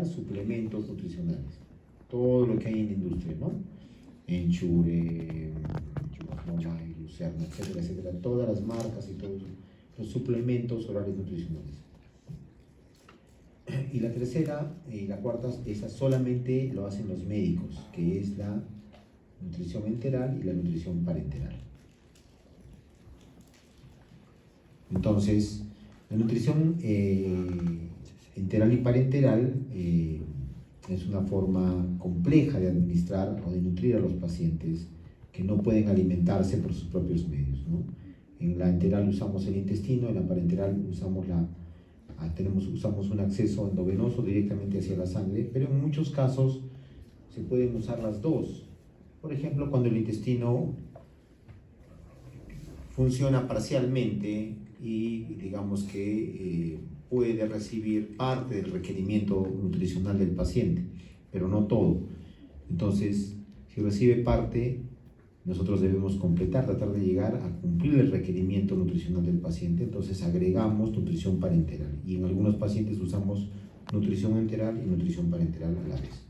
suplementos nutricionales. Todo lo que hay en la industria, ¿no? Ensure, Mobile, Lucerna, etcétera, etcétera. Todas las marcas y todos los suplementos orales nutricionales. Y la tercera y la cuarta, esa solamente lo hacen los médicos, que es la nutrición enteral y la nutrición parenteral. Entonces, la nutrición enteral y parenteral es una forma compleja de administrar o de nutrir a los pacientes que no pueden alimentarse por sus propios medios, ¿no? En la enteral usamos el intestino, en la parenteral usamos un acceso endovenoso directamente hacia la sangre, pero en muchos casos se pueden usar las dos. Por ejemplo, cuando el intestino funciona parcialmente y digamos que puede recibir parte del requerimiento nutricional del paciente, pero no todo. Entonces, si recibe parte, nosotros debemos tratar de llegar a cumplir el requerimiento nutricional del paciente. Entonces agregamos nutrición parenteral y en algunos pacientes usamos nutrición enteral y nutrición parenteral a la vez.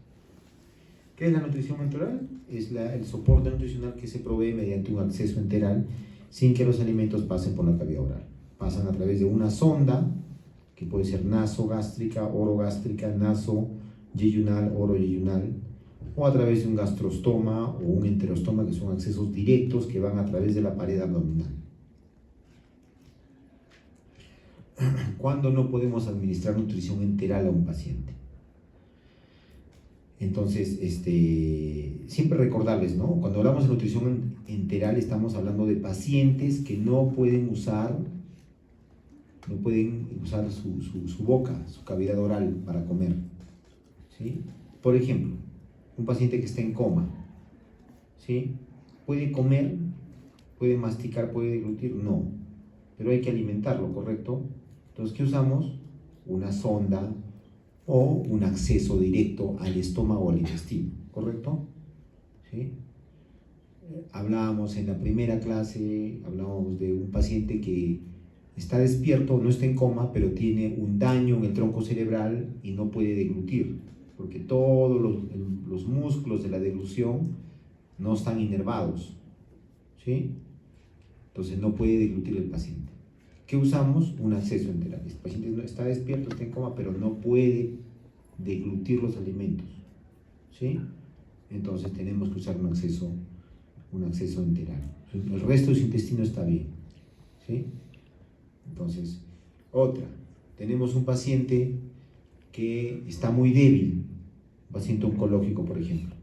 ¿Qué es la nutrición enteral? Es el soporte nutricional que se provee mediante un acceso enteral sin que los alimentos pasen por la cavidad oral. Pasan a través de una sonda, que puede ser nasogástrica, orogástrica, naso-yeyunal, oro-yeyunal, o a través de un gastrostoma o un enterostoma, que son accesos directos que van a través de la pared abdominal. ¿Cuándo no podemos administrar nutrición enteral a un paciente? Entonces, siempre recordarles, ¿no? Cuando hablamos de nutrición enteral estamos hablando de pacientes que no pueden usar su boca, su cavidad oral para comer, ¿sí? Por ejemplo, un paciente que está en coma, ¿sí? ¿Puede comer? ¿Puede masticar? ¿Puede deglutir? No, pero hay que alimentarlo, ¿correcto? Entonces, ¿qué usamos? Una sonda o un acceso directo al estómago o al intestino, ¿correcto? ¿Sí? Hablábamos en la primera clase, hablábamos de un paciente que está despierto, no está en coma, pero tiene un daño en el tronco cerebral y no puede deglutir, porque todos los músculos de la deglución no están inervados, ¿sí? Entonces no puede deglutir el paciente. ¿Qué usamos? Un acceso enteral. El paciente no está despierto, está en coma, pero no puede deglutir los alimentos, ¿sí? Entonces tenemos que usar un acceso enteral. El resto de su intestino está bien, ¿sí? Entonces, tenemos un paciente que está muy débil, un paciente oncológico, por ejemplo,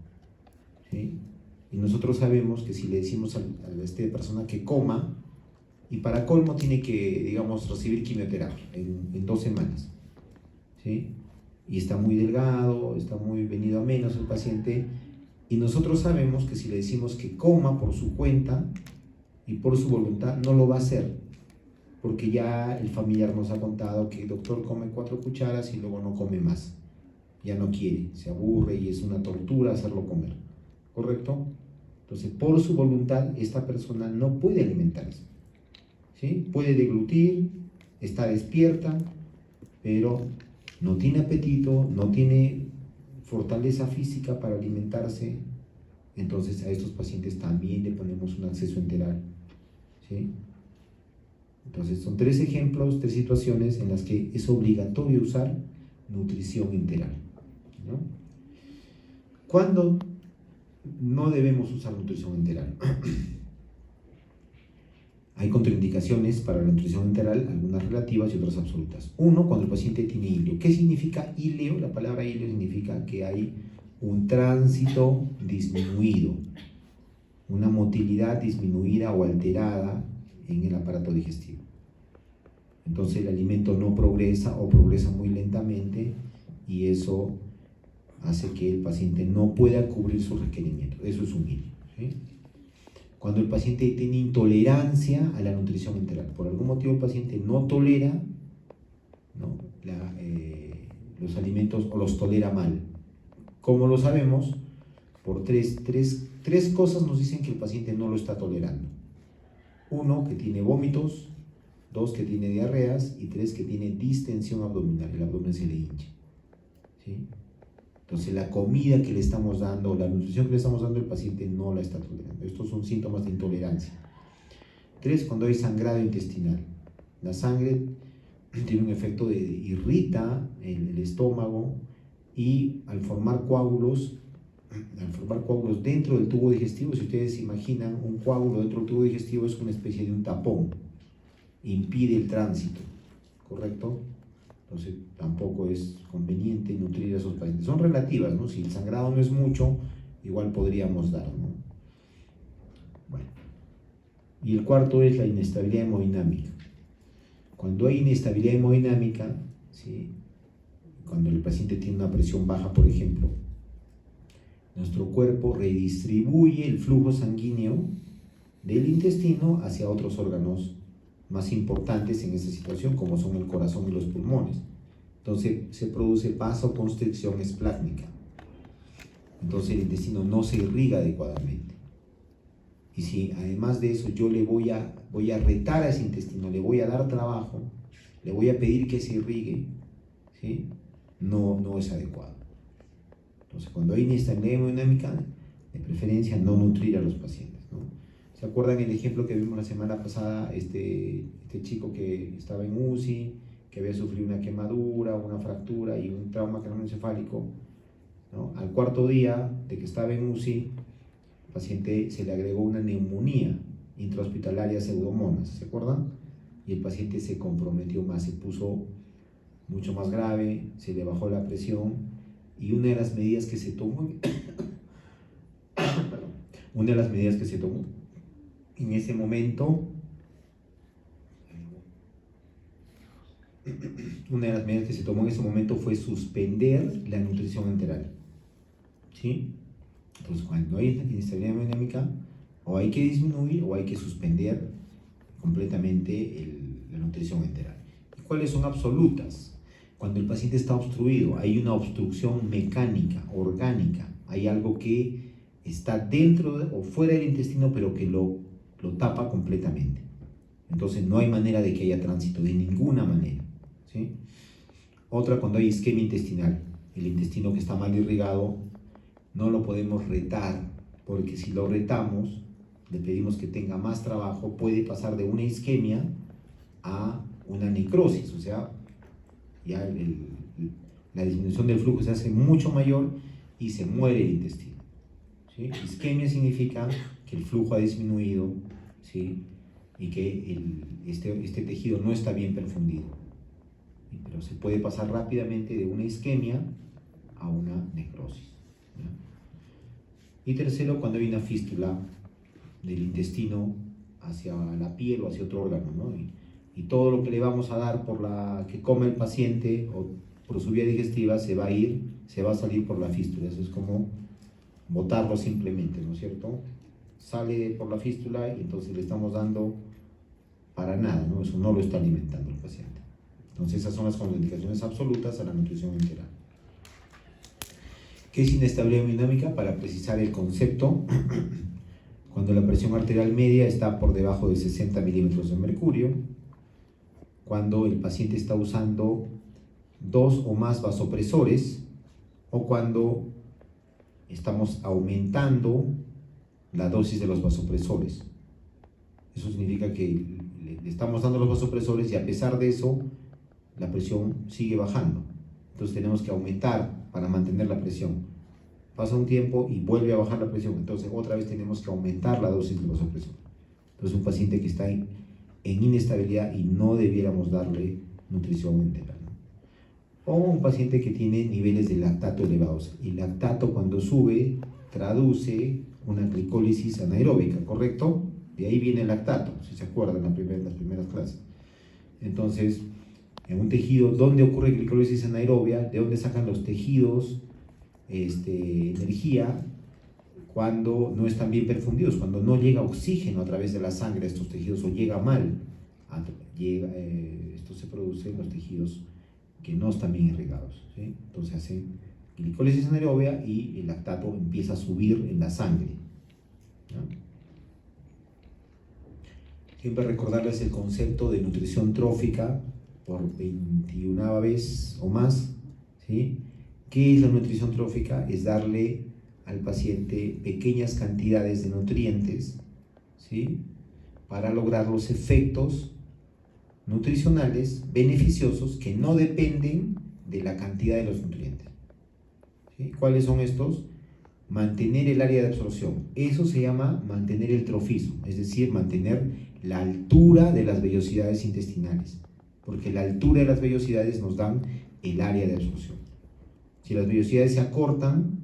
¿sí? Y nosotros sabemos que si le decimos a esta persona que coma, y para colmo tiene que, digamos, recibir quimioterapia en 2 semanas, ¿sí? Y está muy delgado, está muy venido a menos el paciente, y nosotros sabemos que si le decimos que coma por su cuenta y por su voluntad, no lo va a hacer, porque ya el familiar nos ha contado que el doctor come 4 cucharas y luego no come más, ya no quiere, se aburre y es una tortura hacerlo comer, ¿correcto? Entonces, por su voluntad, esta persona no puede alimentarse, ¿sí? Puede deglutir, está despierta, pero no tiene apetito, no tiene fortaleza física para alimentarse. Entonces a estos pacientes también le ponemos un acceso enteral, ¿sí? Entonces son 3 ejemplos, 3 situaciones en las que es obligatorio usar nutrición enteral, ¿no? ¿Cuándo no debemos usar nutrición enteral? Hay contraindicaciones para la nutrición enteral, algunas relativas y otras absolutas. 1, cuando el paciente tiene ileo. ¿Qué significa ileo? La palabra ileo significa que hay un tránsito disminuido, una motilidad disminuida o alterada en el aparato digestivo. Entonces el alimento no progresa o progresa muy lentamente y eso hace que el paciente no pueda cubrir sus requerimientos. Eso es un ileo, ¿sí? Cuando el paciente tiene intolerancia a la nutrición enteral, por algún motivo el paciente no tolera, ¿no? Los alimentos o los tolera mal. ¿Cómo lo sabemos? Por tres cosas nos dicen que el paciente no lo está tolerando. 1, que tiene vómitos. 2, que tiene diarreas. Y 3, que tiene distensión abdominal, el abdomen se le hincha, ¿sí? Entonces la comida que le estamos dando, la nutrición que le estamos dando, el paciente no la está tolerando. Estos son síntomas de intolerancia. 3, cuando hay sangrado intestinal. La sangre tiene un efecto de irrita el estómago y al formar coágulos dentro del tubo digestivo, si ustedes se imaginan un coágulo dentro del tubo digestivo es una especie de un tapón, impide el tránsito, ¿correcto? Entonces tampoco es conveniente nutrir a esos pacientes. Son relativas, ¿no? Si el sangrado no es mucho, igual podríamos dar, ¿no? Bueno. Y el cuarto es la inestabilidad hemodinámica. Cuando hay inestabilidad hemodinámica, ¿sí? Cuando el paciente tiene una presión baja, por ejemplo, nuestro cuerpo redistribuye el flujo sanguíneo del intestino hacia otros órganos más importantes en esta situación, como son el corazón y los pulmones. Entonces se produce vasoconstricción esplácnica. Entonces el intestino no se irriga adecuadamente. Y si además de eso yo le voy a retar a ese intestino, le voy a dar trabajo, le voy a pedir que se irrigue, ¿sí? No es adecuado. Entonces cuando hay inestabilidad hemodinámica, de preferencia no nutrir a los pacientes, ¿no? ¿Se acuerdan el ejemplo que vimos la semana pasada? Este chico que estaba en UCI, que había sufrido una quemadura, una fractura y un trauma craneoencefálico, ¿no? Al cuarto día de que estaba en UCI, el paciente se le agregó una neumonía intrahospitalaria pseudomonas, ¿se acuerdan? Y el paciente se comprometió más, se puso mucho más grave, se le bajó la presión y una de las medidas que se tomó en ese momento, fue suspender la nutrición enteral, ¿sí? Entonces cuando hay inestabilidad hemodinámica, o hay que disminuir o hay que suspender completamente la nutrición enteral. ¿Y cuáles son absolutas? Cuando el paciente está obstruido, hay una obstrucción mecánica, orgánica, hay algo que está dentro o fuera del intestino, pero que lo tapa completamente. Entonces no hay manera de que haya tránsito, de ninguna manera, ¿sí? Otra, cuando hay isquemia intestinal, el intestino que está mal irrigado, no lo podemos retar, porque si lo retamos, le pedimos que tenga más trabajo, puede pasar de una isquemia a una necrosis, o sea, ya la disminución del flujo se hace mucho mayor y se muere el intestino, ¿sí? Isquemia significa que el flujo ha disminuido, ¿sí? Y que este tejido no está bien perfundido, pero se puede pasar rápidamente de una isquemia a una necrosis, ¿ya? Y tercero, cuando hay una fístula del intestino hacia la piel o hacia otro órgano, ¿no? Y todo lo que le vamos a dar por la que come el paciente o por su vía digestiva se va a salir por la fístula. Eso es como botarlo simplemente, ¿no es cierto? Sale por la fístula y entonces le estamos dando para nada, ¿no? Eso no lo está alimentando el paciente. Entonces esas son las contraindicaciones absolutas a la nutrición enteral. ¿Qué es inestabilidad hemodinámica? Para precisar el concepto, cuando la presión arterial media está por debajo de 60 milímetros de mercurio, cuando el paciente está usando 2 o más vasopresores, o cuando estamos aumentando la dosis de los vasopresores. Eso significa que le estamos dando los vasopresores y a pesar de eso, la presión sigue bajando. Entonces tenemos que aumentar para mantener la presión. Pasa un tiempo y vuelve a bajar la presión, entonces otra vez tenemos que aumentar la dosis de vasopresor. Entonces un paciente que está en inestabilidad y no debiéramos darle nutrición enteral, ¿no? O un paciente que tiene niveles de lactato elevados. El lactato cuando sube traduce una glicólisis anaeróbica, ¿correcto? De ahí viene el lactato, si se acuerdan en las primeras clases. Entonces, en un tejido, ¿dónde ocurre glicólisis anaerobia? ¿De dónde sacan los tejidos energía? Cuando no están bien perfundidos, cuando no llega oxígeno a través de la sangre a estos tejidos o llega mal. Esto se produce en los tejidos que no están bien irrigados, ¿sí? Entonces hacen glicólisis anaerobia y el lactato empieza a subir en la sangre, ¿no? Siempre recordarles el concepto de nutrición trófica por 21ª vez o más, ¿sí? ¿Qué es la nutrición trófica? Es darle al paciente pequeñas cantidades de nutrientes, ¿sí?, para lograr los efectos nutricionales beneficiosos que no dependen de la cantidad de los nutrientes. ¿Sí? ¿Cuáles son estos? Mantener el área de absorción. Eso se llama mantener el trofismo, es decir, mantener la altura de las vellosidades intestinales, porque la altura de las vellosidades nos dan el área de absorción. Si las vellosidades se acortan,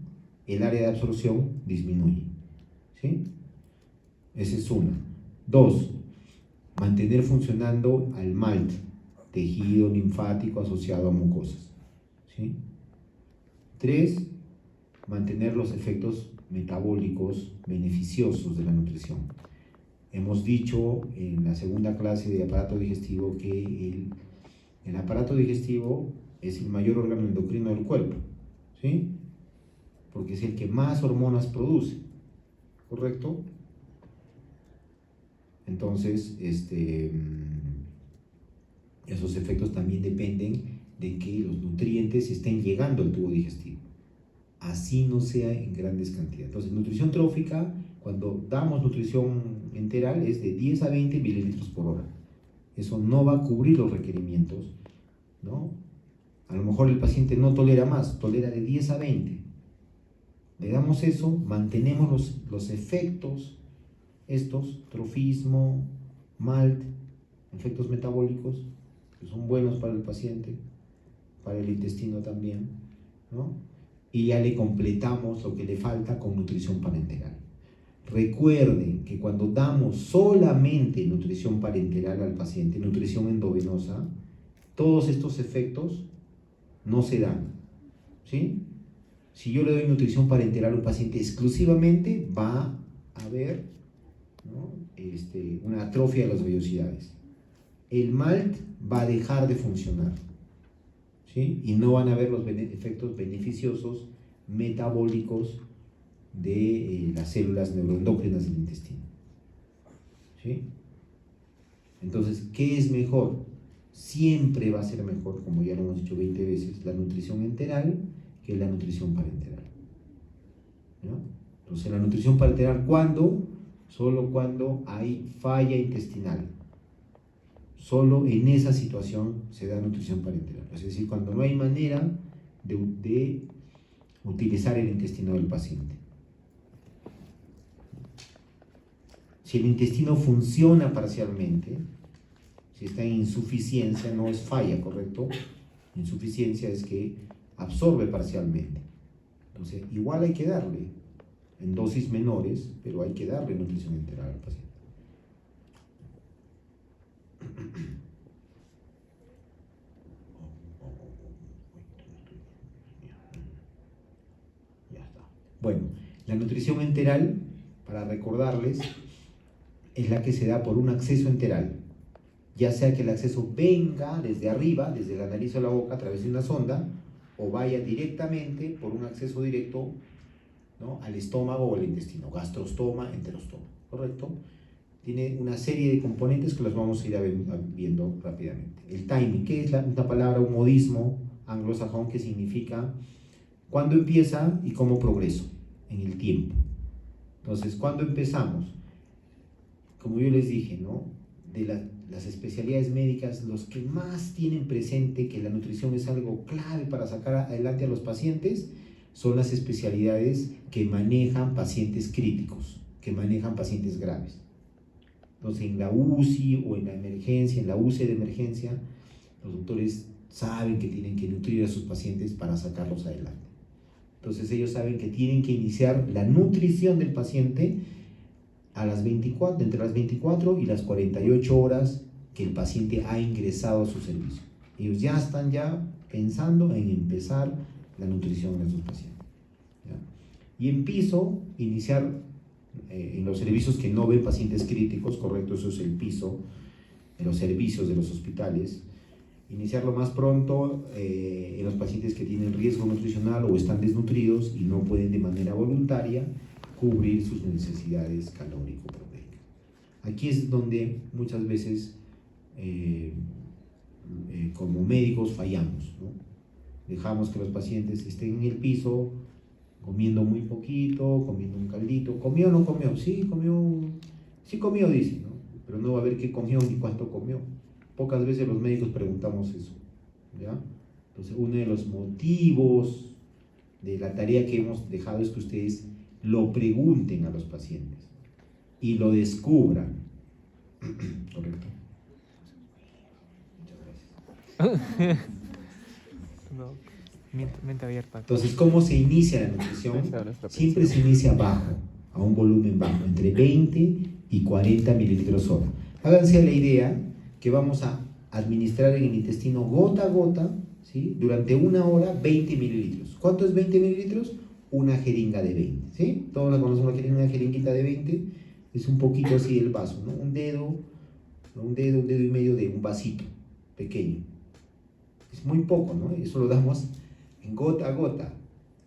el área de absorción disminuye. ¿Sí? Esa es una. Dos, mantener funcionando al MALT, tejido linfático asociado a mucosas. ¿Sí? Tres, mantener los efectos metabólicos beneficiosos de la nutrición. Hemos dicho en la segunda clase de aparato digestivo que el aparato digestivo es el mayor órgano endocrino del cuerpo, ¿sí? Porque es el que más hormonas produce, ¿correcto? Entonces, esos efectos también dependen de que los nutrientes estén llegando al tubo digestivo, así no sea en grandes cantidades. Entonces, nutrición trófica, cuando damos nutrición enteral, es de 10 a 20 mililitros por hora. Eso no va a cubrir los requerimientos, ¿no? A lo mejor el paciente no tolera más, tolera de 10 a 20. Le damos eso, mantenemos los efectos, estos, trofismo, MALT, efectos metabólicos, que son buenos para el paciente, para el intestino también, ¿no? Y ya le completamos lo que le falta con nutrición parenteral. Recuerden que cuando damos solamente nutrición parenteral al paciente, nutrición endovenosa, todos estos efectos no se dan, ¿sí? Si yo le doy nutrición parenteral a un paciente exclusivamente, va a haber, ¿no?, una atrofia de las vellosidades. El MALT va a dejar de funcionar, ¿sí? Y no van a haber los efectos beneficiosos metabólicos de las células neuroendocrinas del intestino, ¿sí? Entonces, ¿qué es mejor? Siempre va a ser mejor, como ya lo hemos dicho 20 veces, la nutrición enteral que la nutrición parenteral, ¿no? Entonces, la nutrición parenteral, ¿cuándo? Solo cuando hay falla intestinal. Solo en esa situación se da nutrición parenteral. Es decir, cuando no hay manera de utilizar el intestino del paciente. Si el intestino funciona parcialmente, si está en insuficiencia, no es falla, ¿correcto? Insuficiencia es que absorbe parcialmente. Entonces, igual hay que darle, en dosis menores, pero hay que darle nutrición enteral al paciente. Ya está. Bueno, la nutrición enteral, para recordarles, es la que se da por un acceso enteral, ya sea que el acceso venga desde arriba, desde la nariz o la boca, a través de una sonda, o vaya directamente por un acceso directo, ¿no?, al estómago o al intestino, gastrostoma, enterostoma, ¿correcto? Tiene una serie de componentes que los vamos a ir viendo rápidamente. El timing, ¿qué es una palabra, un modismo anglosajón que significa cuándo empieza y cómo progreso en el tiempo? Entonces, ¿cuándo empezamos? Como yo les dije, ¿no?, de las especialidades médicas, los que más tienen presente que la nutrición es algo clave para sacar adelante a los pacientes, son las especialidades que manejan pacientes críticos, que manejan pacientes graves. Entonces, en la UCI o en la emergencia, en la UCI de emergencia, los doctores saben que tienen que nutrir a sus pacientes para sacarlos adelante. Entonces, ellos saben que tienen que iniciar la nutrición del paciente a las 24, entre las 24 y las 48 horas que el paciente ha ingresado a su servicio. Ellos ya están pensando en empezar la nutrición de sus pacientes, ¿ya? Y empiezo a iniciar en los servicios que no ven pacientes críticos, correcto, eso es el piso, en los servicios de los hospitales, iniciarlo más pronto en los pacientes que tienen riesgo nutricional o están desnutridos y no pueden de manera voluntaria cubrir sus necesidades calórico-proteicas. Aquí es donde muchas veces como médicos fallamos, ¿no? Dejamos que los pacientes estén en el piso, comiendo muy poquito, comiendo un caldito. ¿Comió o no comió? Sí, comió. Sí comió, dice, ¿no? Pero no va a ver qué comió ni cuánto comió. Pocas veces los médicos preguntamos eso, ¿ya? Entonces, uno de los motivos de la tarea que hemos dejado es que ustedes lo pregunten a los pacientes y lo descubran. Correcto. Muchas gracias. No, mente abierta. Entonces, ¿cómo se inicia la nutrición? Siempre se inicia bajo, a un volumen bajo, entre 20 y 40 mililitros hora. Háganse la idea que vamos a administrar en el intestino gota a gota, ¿sí? Durante una hora, 20 mililitros. ¿Cuánto es 20 mililitros? Una jeringa de 20, ¿sí? Todos la conocemos, una jeringuita de 20, es un poquito así el vaso, ¿no? Un dedo y medio de un vasito pequeño. Es muy poco, ¿no? Eso lo damos en gota a gota,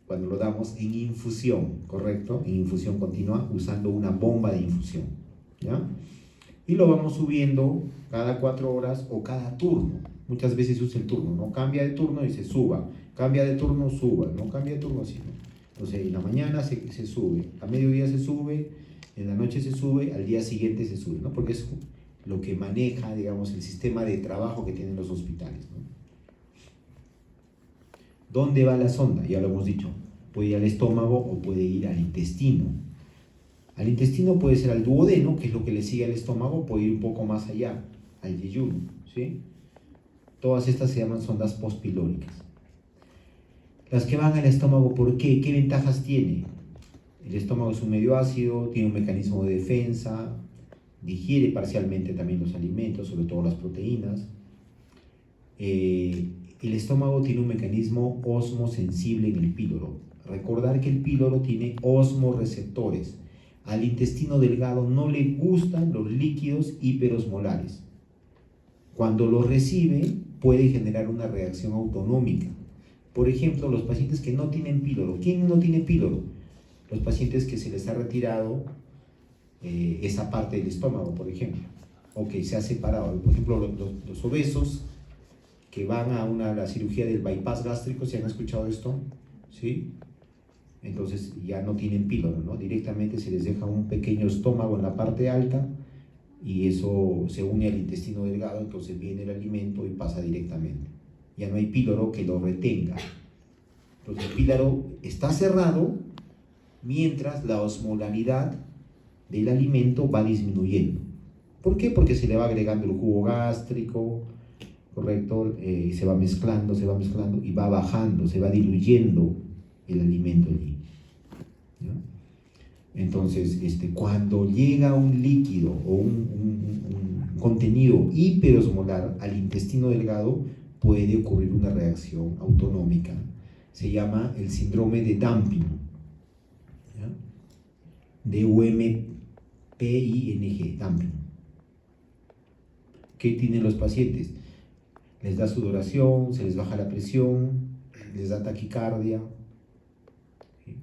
cuando lo damos en infusión, ¿correcto? En infusión continua, usando una bomba de infusión, ¿ya? Y lo vamos subiendo cada 4 horas o cada turno. Muchas veces usa el turno, ¿no? Cambia de turno y se suba, cambia de turno, suba, no cambia de turno, así, ¿no? Entonces, en la mañana se sube, a mediodía se sube, en la noche se sube, al día siguiente se sube, ¿no? Porque es lo que maneja, digamos, el sistema de trabajo que tienen los hospitales, ¿no? ¿Dónde va la sonda? Ya lo hemos dicho, puede ir al estómago o puede ir al intestino. Al intestino puede ser al duodeno, que es lo que le sigue al estómago, puede ir un poco más allá, al yeyuno, ¿sí? Todas estas se llaman sondas postpilóricas. Las que van al estómago, ¿por qué? ¿Qué ventajas tiene? El estómago es un medio ácido, tiene un mecanismo de defensa, digiere parcialmente también los alimentos, sobre todo las proteínas. El estómago tiene un mecanismo osmosensible en el píloro. Recordar que el píloro tiene osmoreceptores. Al intestino delgado no le gustan los líquidos hiperosmolares. Cuando los recibe, puede generar una reacción autonómica. Por ejemplo, los pacientes que no tienen píloro. ¿Quién no tiene píloro? Los pacientes que se les ha retirado esa parte del estómago, por ejemplo, o que se ha separado. Por ejemplo, los obesos que van a la cirugía del bypass gástrico, ¿se han escuchado esto? ¿Sí? Entonces ya no tienen píloro, ¿no? Directamente se les deja un pequeño estómago en la parte alta y eso se une al intestino delgado, entonces viene el alimento y pasa directamente. Ya no hay píloro que lo retenga. Entonces el píloro está cerrado mientras la osmolaridad del alimento va disminuyendo. ¿Por qué? Porque se le va agregando el jugo gástrico, ¿correcto? Se va mezclando y va bajando, se va diluyendo el alimento allí, ¿ya? Entonces, cuando llega un líquido o un contenido hiperosmolar al intestino delgado, puede ocurrir una reacción autonómica. Se llama el síndrome de dumping, ¿ya? D-U-M-P-I-N-G, dumping. ¿Qué tienen los pacientes? Les da sudoración, se les baja la presión, les da taquicardia, ¿sí?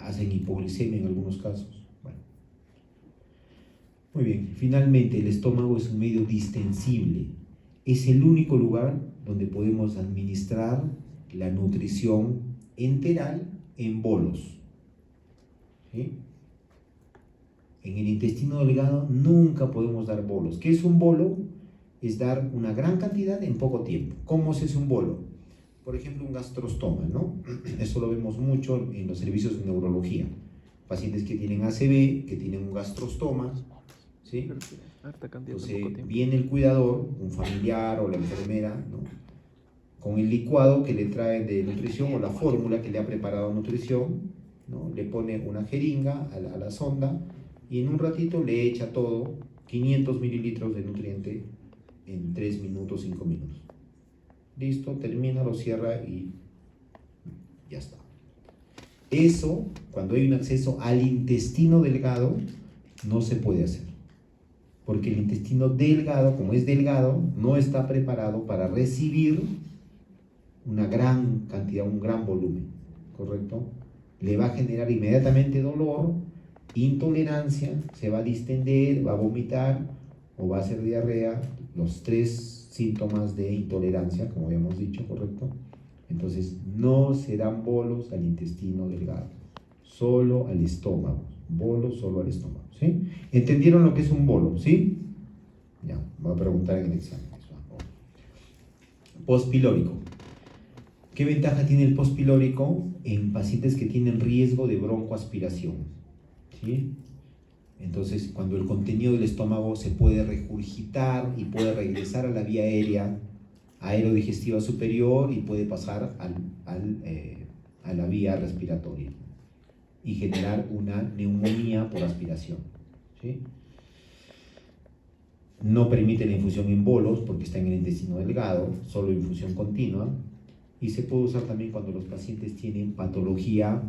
Hacen hipoglicemia en algunos casos. Bueno. Muy bien, finalmente el estómago es un medio distensible. Es el único lugar donde podemos administrar la nutrición enteral en bolos, ¿sí? En el intestino delgado nunca podemos dar bolos. ¿Qué es un bolo? Es dar una gran cantidad en poco tiempo. ¿Cómo se hace un bolo? Por ejemplo, un gastrostoma, ¿no? Eso lo vemos mucho en los servicios de neurología. Pacientes que tienen ACV, que tienen un gastrostoma, ¿sí? Entonces viene el cuidador, un familiar o la enfermera, ¿no? Con el licuado que le trae de nutrición o la fórmula que le ha preparado nutrición, ¿no? Le pone una jeringa a la sonda y en un ratito le echa todo, 500 mililitros de nutriente en 3 minutos, 5 minutos. Listo, termina, lo cierra y ya está. Eso, cuando hay un acceso al intestino delgado, no se puede hacer. Porque el intestino delgado, como es delgado, no está preparado para recibir una gran cantidad, un gran volumen, ¿correcto? Le va a generar inmediatamente dolor, intolerancia, se va a distender, va a vomitar o va a hacer diarrea, los 3 síntomas de intolerancia, como habíamos dicho, ¿correcto? Entonces, no se dan bolos al intestino delgado, solo al estómago, bolos solo al estómago, ¿sí? ¿Entendieron lo que es un bolo, sí? Ya, voy a preguntar en el examen. Postpilórico. ¿Qué ventaja tiene el postpilórico en pacientes que tienen riesgo de broncoaspiración? ¿Sí? Entonces, cuando el contenido del estómago se puede regurgitar y puede regresar a la vía aérea aerodigestiva superior y puede pasar a la vía respiratoria y generar una neumonía por aspiración, ¿sí? No permite la infusión en bolos porque está en el intestino delgado, solo infusión continua, y se puede usar también cuando los pacientes tienen patología,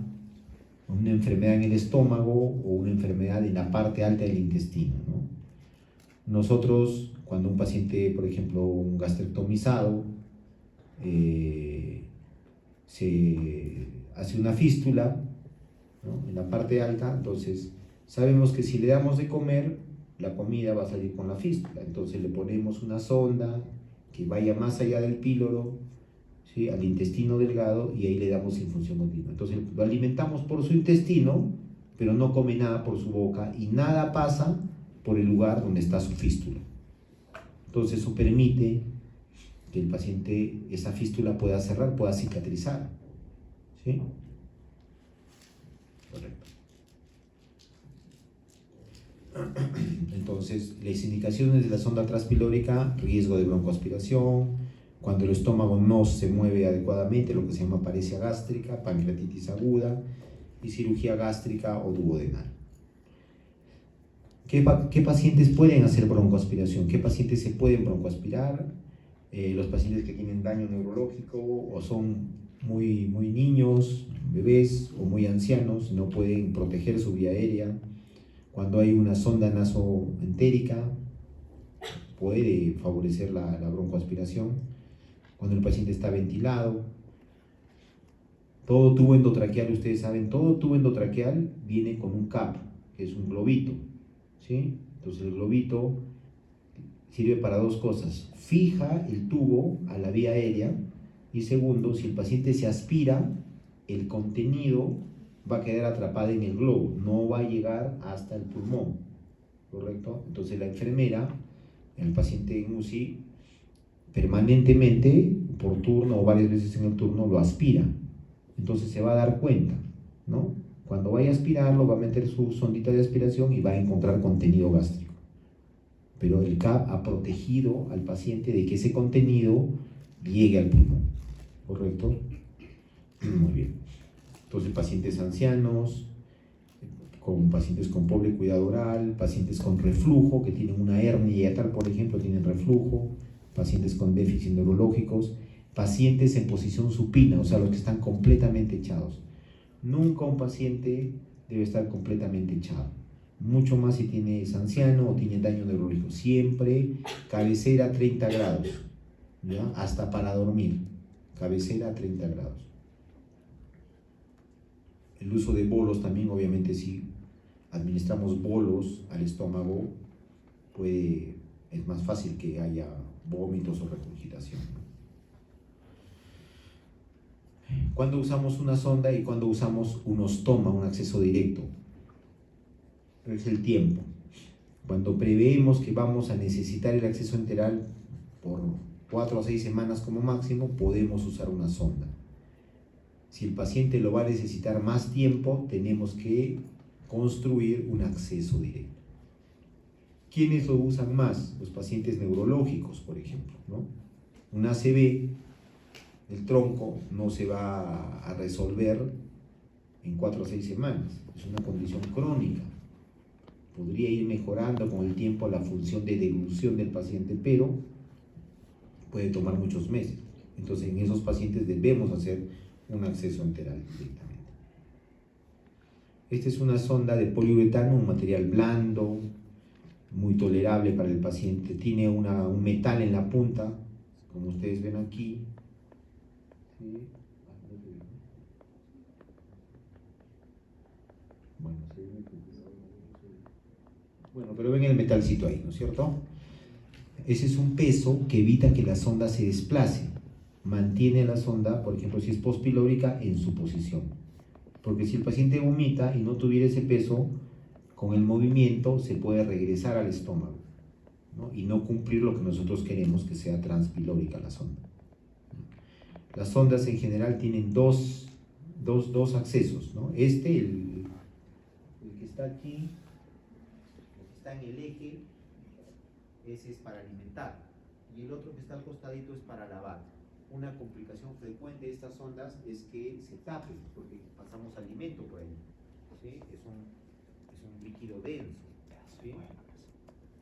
una enfermedad en el estómago o una enfermedad en la parte alta del intestino, ¿no? Nosotros, cuando un paciente, por ejemplo, un gastrectomizado, se hace una fístula, ¿no?, en la parte alta, entonces sabemos que si le damos de comer, la comida va a salir con la fístula, entonces le ponemos una sonda que vaya más allá del píloro, ¿sí?, al intestino delgado, y ahí le damos infusión continua. Entonces lo alimentamos por su intestino, pero no come nada por su boca y nada pasa por el lugar donde está su fístula. Entonces eso permite que el paciente, esa fístula pueda cerrar, pueda cicatrizar, ¿sí? Correcto. Entonces, las indicaciones de la sonda transpilórica: riesgo de broncoaspiración, cuando el estómago no se mueve adecuadamente, lo que se llama paresia gástrica, pancreatitis aguda y cirugía gástrica o duodenal. ¿Qué pacientes pueden hacer broncoaspiración? ¿Qué pacientes se pueden broncoaspirar? Los pacientes que tienen daño neurológico o son muy niños, bebés o muy ancianos, no pueden proteger su vía aérea. Cuando hay una sonda nasoentérica, puede favorecer la broncoaspiración. Cuando el paciente está ventilado. Todo tubo endotraqueal, ustedes saben, todo tubo endotraqueal viene con un cap, que es un globito, ¿sí? Entonces el globito sirve para dos cosas: fija el tubo a la vía aérea, y segundo, si el paciente se aspira, el contenido va a quedar atrapado en el globo, no va a llegar hasta el pulmón, ¿correcto? Entonces la enfermera, el paciente en UCI, permanentemente, por turno o varias veces en el turno, lo aspira. Entonces se va a dar cuenta, ¿no? Cuando vaya a aspirarlo, va a meter su sondita de aspiración y va a encontrar contenido gástrico. Pero el CAP ha protegido al paciente de que ese contenido llegue al pulmón, ¿correcto? Muy bien. Entonces, pacientes ancianos, pacientes con pobre cuidado oral, pacientes con reflujo, que tienen una hernia yatal, por ejemplo, tienen reflujo, pacientes con déficits neurológicos, pacientes en posición supina, o sea, los que están completamente echados. Nunca un paciente debe estar completamente echado, mucho más si es anciano o tiene daño neurológico. Siempre cabecera a 30 grados, ¿ya? Hasta para dormir, cabecera a 30 grados. El uso de bolos también, obviamente, si administramos bolos al estómago, es más fácil que haya vómitos o regurgitación. ¿Cuándo usamos una sonda y cuándo usamos un ostoma, un acceso directo? Es el tiempo. Cuando preveemos que vamos a necesitar el acceso enteral por 4 a 6 semanas como máximo, podemos usar una sonda. Si el paciente lo va a necesitar más tiempo, tenemos que construir un acceso directo. ¿Quiénes lo usan más? Los pacientes neurológicos, por ejemplo, ¿no? Un ACV del tronco no se va a resolver en 4 a 6 semanas. Es una condición crónica. Podría ir mejorando con el tiempo la función de deglución del paciente, pero puede tomar muchos meses. Entonces, en esos pacientes debemos hacer un acceso enteral directamente. Esta es una sonda de poliuretano, un material blando, muy tolerable para el paciente. Tiene un metal en la punta, como ustedes ven aquí. ¿Sí? Bueno, pero ven el metalcito ahí, ¿no es cierto? Ese es un peso que evita que la sonda se desplace. Mantiene la sonda, por ejemplo, si es postpilórica, en su posición. Porque si el paciente vomita y no tuviera ese peso, con el movimiento se puede regresar al estómago, ¿no? Y no cumplir lo que nosotros queremos, que sea transpilórica la sonda. Las sondas en general tienen dos accesos, ¿no? El que está aquí, el que está en el eje, ese es para alimentar, y el otro que está al costadito es para lavar. Una complicación frecuente de estas sondas es que se tapen, porque pasamos alimento por ahí, ¿sí? Es un líquido denso, ¿sí?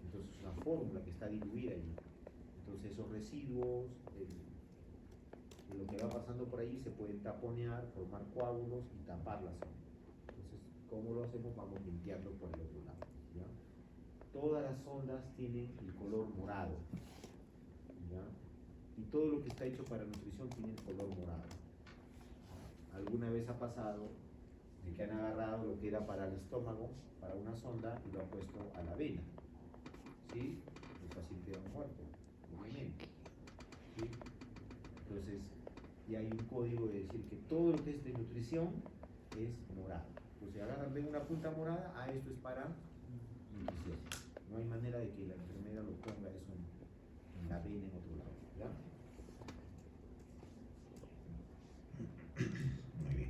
Entonces es una fórmula que está diluida ahí. Entonces esos residuos de lo que va pasando por ahí se pueden taponear, formar coágulos y tapar la sonda. Entonces, ¿cómo lo hacemos? Vamos limpiando por el otro lado, ¿ya? Todas las sondas tienen el color morado, ¿ya? Y todo lo que está hecho para nutrición tiene el color morado. ¿Alguna vez ha pasado de que han agarrado lo que era para el estómago, para una sonda, y lo han puesto a la vena? ¿Sí? El paciente ha muerto, obviamente. ¿Sí? Entonces, y hay un código de decir que todo lo que es de nutrición es morado. Entonces, agarran de una punta morada, esto es para nutrición. No hay manera de que la enfermera lo ponga eso en la vena en otro lado, ¿ya? Muy bien.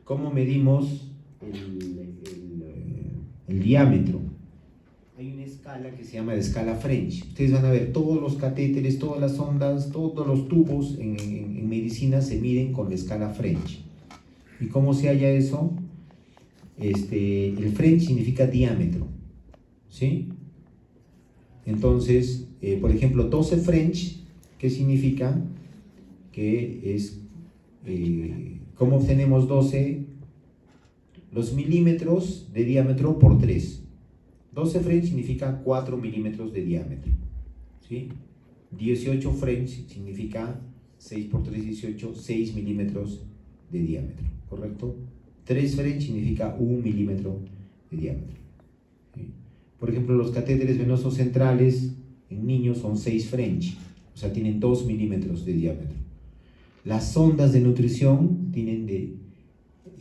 ¿Cómo medimos el diámetro? Hay una escala que se llama de escala French. Ustedes van a ver todos los catéteres, todas las ondas, todos los tubos en medicina se miden con la escala French. ¿Y cómo se halla eso? El French significa diámetro, ¿sí? Entonces, por ejemplo, 12 French, ¿qué significa? Que es, ¿cómo obtenemos 12? Los milímetros de diámetro por 3. 12 French significa 4 milímetros de diámetro, ¿sí? 18 French significa 6 por 3, 18, 6 milímetros de diámetro, ¿correcto? 3 French significa 1 milímetro de diámetro, ¿sí? Por ejemplo, los catéteres venosos centrales en niños son 6 French, o sea, tienen 2 milímetros de diámetro. Las sondas de nutrición tienen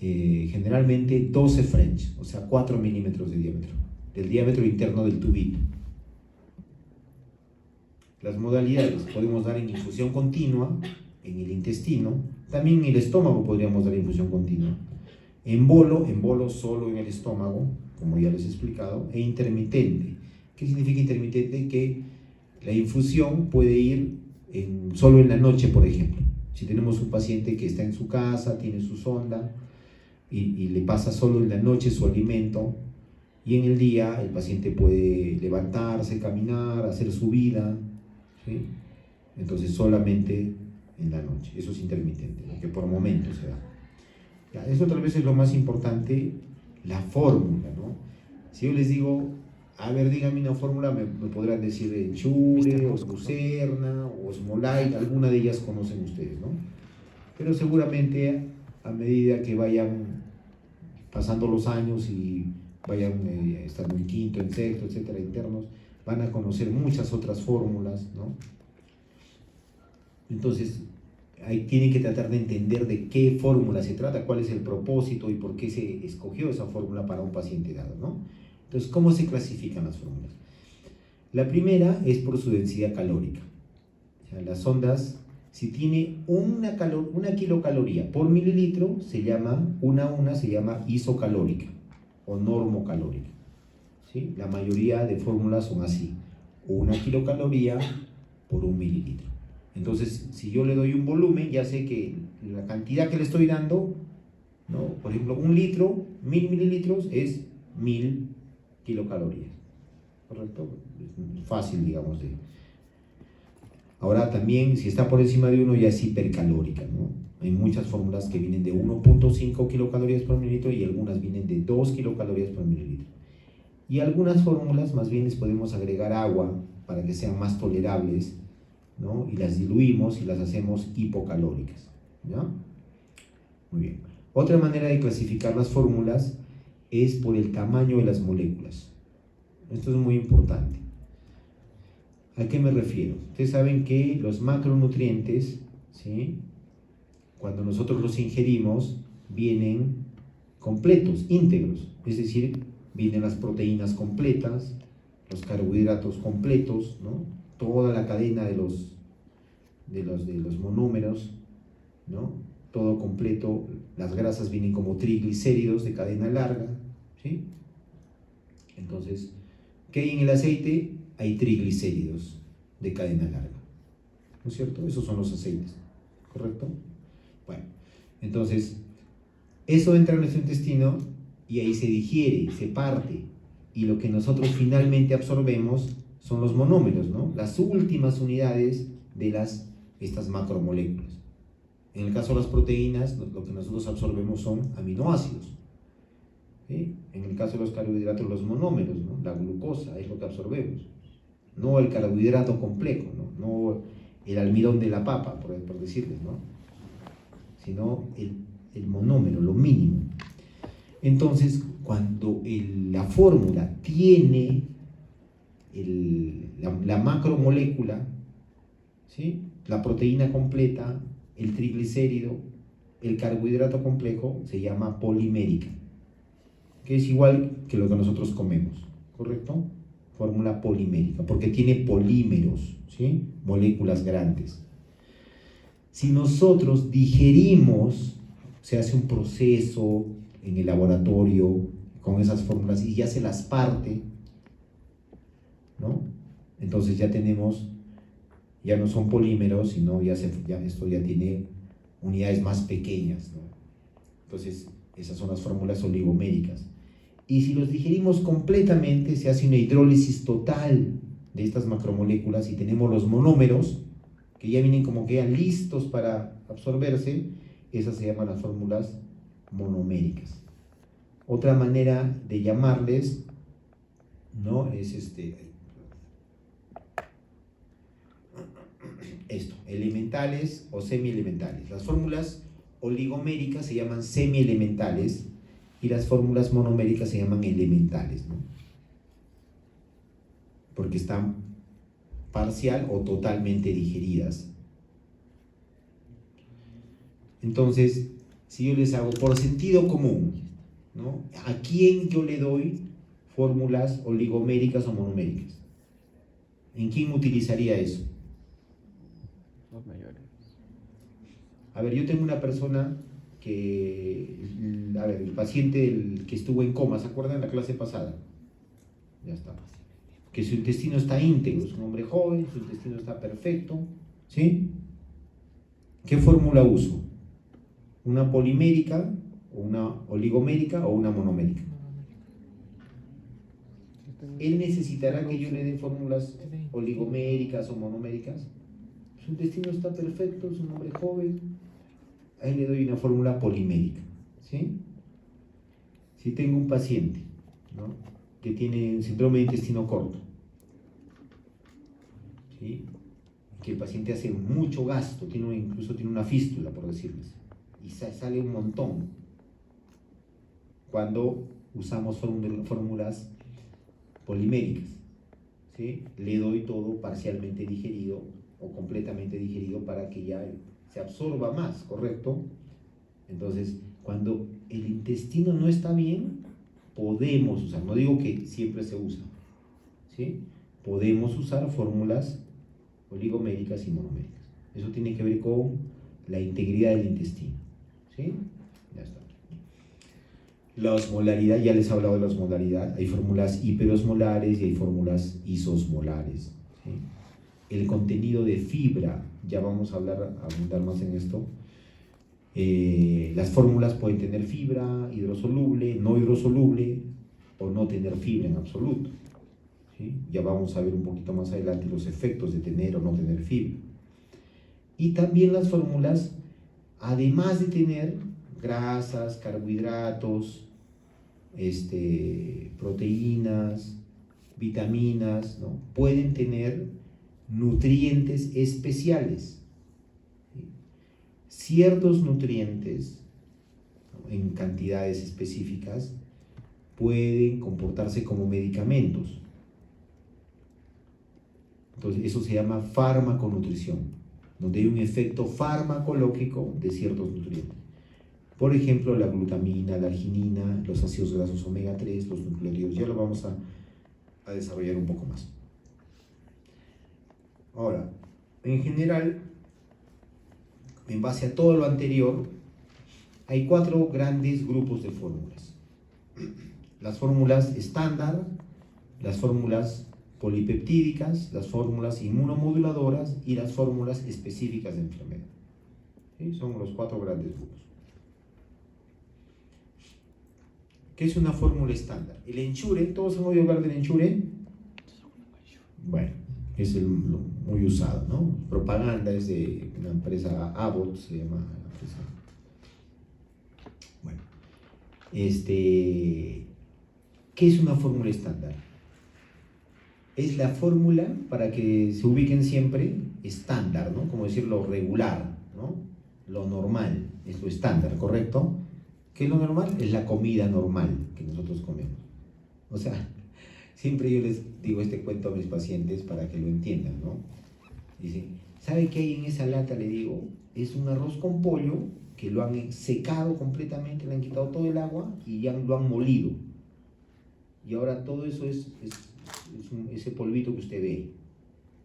generalmente 12 French, o sea, 4 milímetros de diámetro, del diámetro interno del tubito. Las modalidades podemos dar en infusión continua, en el intestino, también en el estómago podríamos dar infusión continua. En bolo solo en el estómago, como ya les he explicado, e intermitente. ¿Qué significa intermitente? Que la infusión puede ir solo en la noche, por ejemplo. Si tenemos un paciente que está en su casa, tiene su sonda y le pasa solo en la noche su alimento, y en el día el paciente puede levantarse, caminar, hacer su vida, ¿sí? Entonces solamente en la noche. Eso es intermitente, ¿no? Que por momentos se da. Ya, eso tal vez es lo más importante, la fórmula, ¿no? Si yo les digo, a ver, díganme una fórmula, me podrán decir Chure, o Lucerna, o Osmolite, alguna de ellas conocen ustedes, ¿no? Pero seguramente a medida que vayan pasando los años y vayan estando en quinto, en sexto, etcétera, internos, van a conocer muchas otras fórmulas, ¿no? Entonces, ahí tienen que tratar de entender de qué fórmula se trata, cuál es el propósito y por qué se escogió esa fórmula para un paciente dado, ¿no? Entonces, ¿cómo se clasifican las fórmulas? La primera es por su densidad calórica. O sea, las sondas, si tiene una kilocaloría por mililitro, se llama isocalórica o normocalórica, ¿sí? La mayoría de fórmulas son así, 1 kilocaloría por 1 mililitro. Entonces, si yo le doy un volumen, ya sé que la cantidad que le estoy dando, ¿no? Por ejemplo, 1 litro, 1000 mililitros es 1000 kilocalorías, ¿correcto? Es fácil, digamos, de... Ahora también, si está por encima de 1, ya es hipercalórica, ¿no? Hay muchas fórmulas que vienen de 1.5 kilocalorías por mililitro y algunas vienen de 2 kilocalorías por mililitro. Y algunas fórmulas más bien les podemos agregar agua para que sean más tolerables, ¿no? Y las diluimos y las hacemos hipocalóricas, ¿ya? Muy bien. Otra manera de clasificar las fórmulas es por el tamaño de las moléculas. Esto es muy importante. ¿A qué me refiero? Ustedes saben que los macronutrientes, ¿sí?, cuando nosotros los ingerimos, vienen completos, íntegros, es decir, vienen las proteínas completas, los carbohidratos completos, ¿no?, toda la cadena de los monómeros, ¿no?, todo completo. Las grasas vienen como triglicéridos de cadena larga, ¿sí? Entonces, ¿qué hay en el aceite? Hay triglicéridos de cadena larga, ¿no es cierto? Esos son los aceites, ¿correcto? Bueno, entonces, eso entra en nuestro intestino y ahí se digiere, se parte, y lo que nosotros finalmente absorbemos son los monómeros, ¿no?, las últimas unidades de estas macromoléculas. En el caso de las proteínas, lo que nosotros absorbemos son aminoácidos, ¿sí? En el caso de los carbohidratos, los monómeros, ¿no?, la glucosa es lo que absorbemos, no el carbohidrato complejo, no el almidón de la papa, por decirles, ¿no?, sino el monómero, lo mínimo. Entonces, cuando la fórmula tiene la macromolécula, ¿sí?, la proteína completa, el triglicérido, el carbohidrato complejo, se llama polimérica, que es igual que lo que nosotros comemos, ¿correcto? Fórmula polimérica, porque tiene polímeros, ¿sí?, moléculas grandes. Si nosotros digerimos, se hace un proceso en el laboratorio con esas fórmulas y ya se las parte, ¿no?, entonces ya tenemos, ya no son polímeros, sino esto ya tiene unidades más pequeñas, ¿no? Entonces, esas son las fórmulas oligoméricas. Y si los digerimos completamente, se hace una hidrólisis total de estas macromoléculas y tenemos los monómeros, que ya vienen como que ya listos para absorberse. Esas se llaman las fórmulas monoméricas. Otra manera de llamarles, ¿no?, es elementales o semielementales. Las fórmulas oligoméricas se llaman semielementales y las fórmulas monoméricas se llaman elementales, ¿no?, porque están parcial o totalmente digeridas. Entonces, si yo les hago por sentido común, ¿no?, ¿a quién yo le doy fórmulas oligoméricas o monoméricas? ¿En quién utilizaría eso? Los mayores. A ver, yo tengo una persona que, a ver, el paciente que estuvo en coma, ¿se acuerdan de la clase pasada? Ya está. Que su intestino está íntegro, es un hombre joven, su intestino está perfecto, ¿sí? ¿Qué fórmula uso? ¿Una polimérica, o una oligomérica o una monomérica? ¿Él necesitará que yo le dé fórmulas oligoméricas o monoméricas? Su intestino está perfecto, es un hombre joven, ahí le doy una fórmula polimérica, ¿sí? Si tengo un paciente, ¿no?, que tiene síndrome de intestino corto, ¿sí?, que el paciente hace mucho gasto, incluso tiene una fístula, por decirles, y sale un montón cuando usamos fórmulas poliméricas, ¿sí? Le doy todo parcialmente digerido o completamente digerido para que ya se absorba más, ¿correcto? Entonces, cuando el intestino no está bien, podemos usar, no digo que siempre se usa, ¿sí?, podemos usar fórmulas oligoméricas y monoméricas. Eso tiene que ver con la integridad del intestino, ¿sí? Ya está. La osmolaridad, ya les he hablado de la osmolaridad. Hay fórmulas hiperosmolares y hay fórmulas isosmolares, ¿sí? El contenido de fibra, ya vamos a abundar más en esto. Las fórmulas pueden tener fibra hidrosoluble, no hidrosoluble o no tener fibra en absoluto, ¿sí? Ya vamos a ver un poquito más adelante los efectos de tener o no tener fibra. Y también las fórmulas, además de tener grasas, carbohidratos, proteínas, vitaminas, ¿no?, pueden tener nutrientes especiales, ¿sí? Ciertos nutrientes, ¿no?, en cantidades específicas pueden comportarse como medicamentos. Entonces, eso se llama farmaconutrición, donde hay un efecto farmacológico de ciertos nutrientes. Por ejemplo, la glutamina, la arginina, los ácidos grasos omega 3, los nucleótidos. Ya lo vamos a desarrollar un poco más. Ahora, en general, en base a todo lo anterior, hay 4 grandes grupos de fórmulas. Las fórmulas estándar, las fórmulas polipeptídicas, las fórmulas inmunomoduladoras y las fórmulas específicas de enfermedad. ¿Sí? Son los 4 grandes grupos. ¿Qué es una fórmula estándar? El enchure, ¿todos han oído hablar del enchure? Bueno, es muy usado, ¿no? Propaganda es de una empresa Abbott, se llama la empresa. Bueno, ¿qué es una fórmula estándar? Es la fórmula, para que se ubiquen siempre, estándar, ¿no? Como decir lo regular, ¿no? Lo normal, es lo estándar, ¿correcto? ¿Qué es lo normal? Es la comida normal que nosotros comemos. O sea, siempre yo les digo este cuento a mis pacientes para que lo entiendan, ¿no? Dicen, ¿sabe qué hay en esa lata? Le digo, es un arroz con pollo que lo han secado completamente, le han quitado todo el agua y ya lo han molido. Y ahora todo eso es ese polvito que usted ve,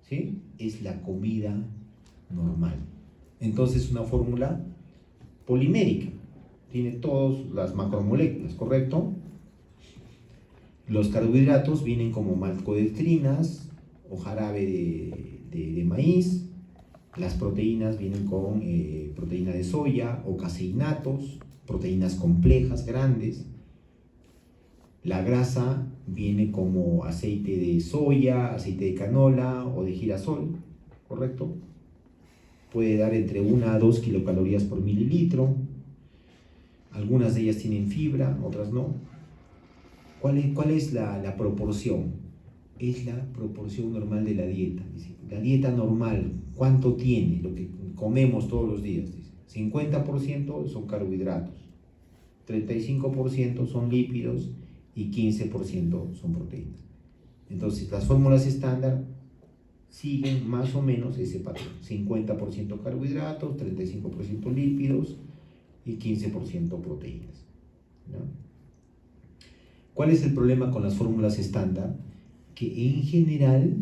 ¿sí? Es la comida normal. Entonces, una fórmula polimérica. Tiene todas las macromoléculas, ¿correcto? Los carbohidratos vienen como maltodextrinas o jarabe de maíz. Las proteínas vienen con proteína de soya o caseinatos, proteínas complejas, grandes. La grasa viene como aceite de soya, aceite de canola o de girasol, ¿correcto? Puede dar entre 1 a 2 kilocalorías por mililitro. Algunas de ellas tienen fibra, otras no. ¿Cuál es la proporción? Es la proporción normal de la dieta. La dieta normal, ¿cuánto tiene? Lo que comemos todos los días. 50% son carbohidratos, 35% son lípidos y 15% son proteínas. Entonces, las fórmulas estándar siguen más o menos ese patrón. 50% carbohidratos, 35% lípidos y 15% proteínas, ¿no? ¿Cuál es el problema con las fórmulas estándar? Que en general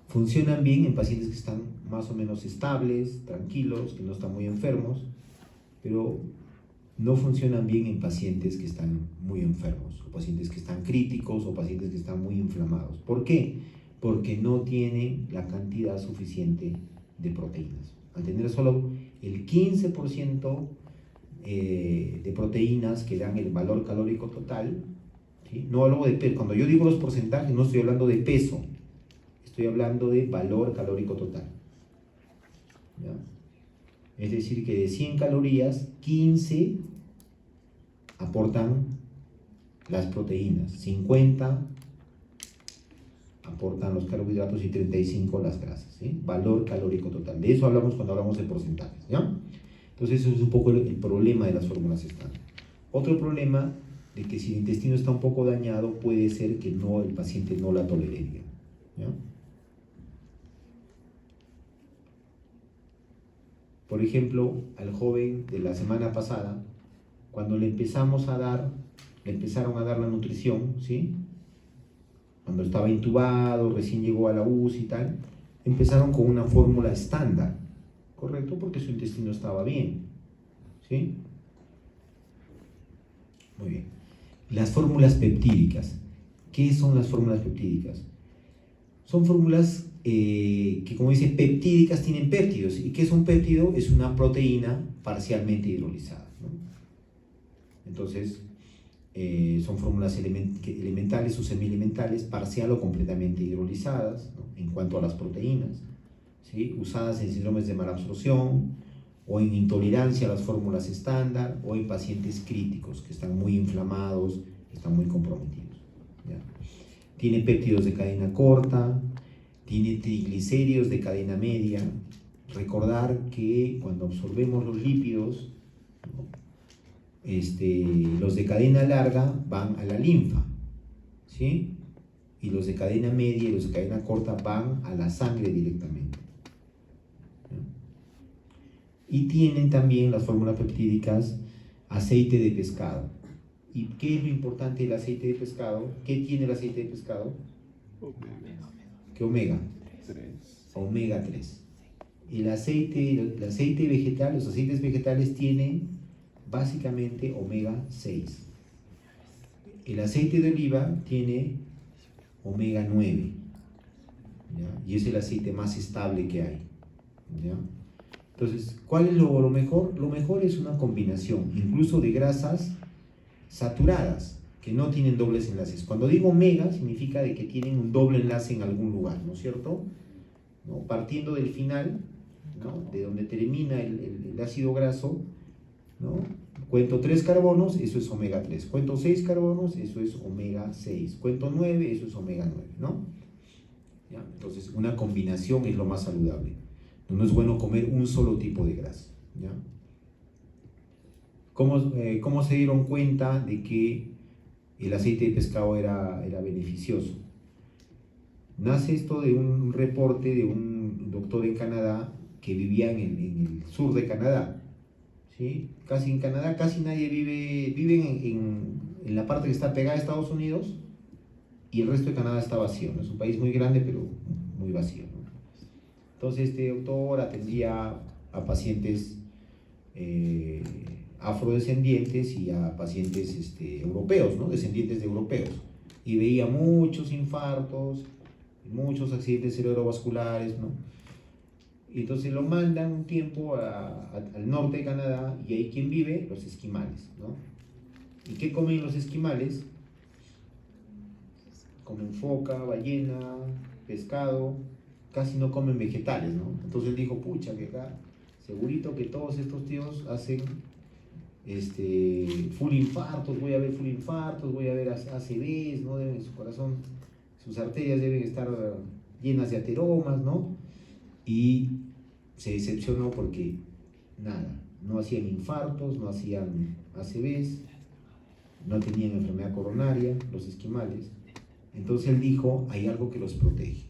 funcionan bien en pacientes que están más o menos estables, tranquilos, que no están muy enfermos, pero no funcionan bien en pacientes que están muy enfermos, o pacientes que están críticos, o pacientes que están muy inflamados. ¿Por qué? Porque no tienen la cantidad suficiente de proteínas. Al tener solo el 15% de proteínas que dan el valor calórico total, ¿sí? No hablo de peso. Cuando yo digo los porcentajes, no estoy hablando de peso, estoy hablando de valor calórico total, ¿ya? Es decir, que de 100 calorías, 15 aportan las proteínas, 50 aportan los carbohidratos y 35 las grasas, ¿sí? Valor calórico total. De eso hablamos cuando hablamos de porcentajes, ¿ya? Entonces, eso es un poco el problema de las fórmulas estándar. Otro problema de que si el intestino está un poco dañado, puede ser que el paciente no la tolere, ¿ya? Por ejemplo, al joven de la semana pasada, cuando le empezaron a dar la nutrición, ¿sí? Cuando estaba intubado, recién llegó a la UCI y tal, empezaron con una fórmula estándar, ¿correcto? Porque su intestino estaba bien, ¿sí? Muy bien. Las fórmulas peptídicas. ¿Qué son las fórmulas peptídicas? Son fórmulas que, como dice, peptídicas, tienen péptidos. ¿Y qué es un péptido? Es una proteína parcialmente hidrolizada, ¿no? Entonces, son fórmulas elementales o semielementales, parcial o completamente hidrolizadas, ¿no? En cuanto a las proteínas, ¿sí? Usadas en síndromes de malabsorción o en intolerancia a las fórmulas estándar o en pacientes críticos que están muy inflamados, están muy comprometidos, ¿ya? Tiene péptidos de cadena corta, tiene triglicéridos de cadena media. Recordar que cuando absorbemos los lípidos, ¿no? Los de cadena larga van a la linfa, ¿sí? y los de cadena media y los de cadena corta van a la sangre directamente. ¿Ya? Y tienen también las fórmulas peptídicas aceite de pescado. ¿Y qué es lo importante del aceite de pescado? ¿Qué tiene el aceite de pescado? ¿Qué omega? Omega 3. El aceite vegetal, los aceites vegetales tienen básicamente omega 6. El aceite de oliva tiene omega 9, ¿ya? Y es el aceite más estable que hay, ¿ya? Entonces, ¿cuál es lo mejor? Lo mejor es una combinación, incluso de grasas saturadas, que no tienen dobles enlaces. Cuando digo omega, significa de que tienen un doble enlace en algún lugar, ¿no es cierto? ¿No? Partiendo del final, ¿no? De donde termina el ácido graso, ¿no? Cuento 3 carbonos, eso es omega 3. Cuento 6 carbonos, eso es omega 6. Cuento 9, eso es omega 9, ¿no? ¿Ya? Entonces, una combinación es lo más saludable. No es bueno comer un solo tipo de grasa, ¿ya? ¿Cómo se dieron cuenta de que el aceite de pescado era beneficioso? Nace esto de un reporte de un doctor en Canadá que vivía en el sur de Canadá, ¿sí? Casi en Canadá casi nadie vive en la parte que está pegada a Estados Unidos, y el resto de Canadá está vacío, ¿no? Es un país muy grande pero muy vacío, ¿no? Entonces este doctor atendía a pacientes afrodescendientes y a pacientes europeos, ¿no? Descendientes de europeos, y veía muchos infartos, muchos accidentes cerebrovasculares, ¿no? Y entonces lo mandan un tiempo al norte de Canadá, y ahí ¿quién vive? Los esquimales, ¿no? ¿Y qué comen los esquimales? Comen foca, ballena, pescado, casi no comen vegetales, ¿no? Entonces él dijo, pucha, que acá segurito que todos estos tíos hacen full infartos, voy a ver full infartos, voy a ver ACVs, ¿no? Deben, su corazón, sus arterias deben estar llenas de ateromas, ¿no? Y se decepcionó porque nada, no hacían infartos, no hacían ACVs, no tenían enfermedad coronaria, los esquimales. Entonces él dijo, hay algo que los protege.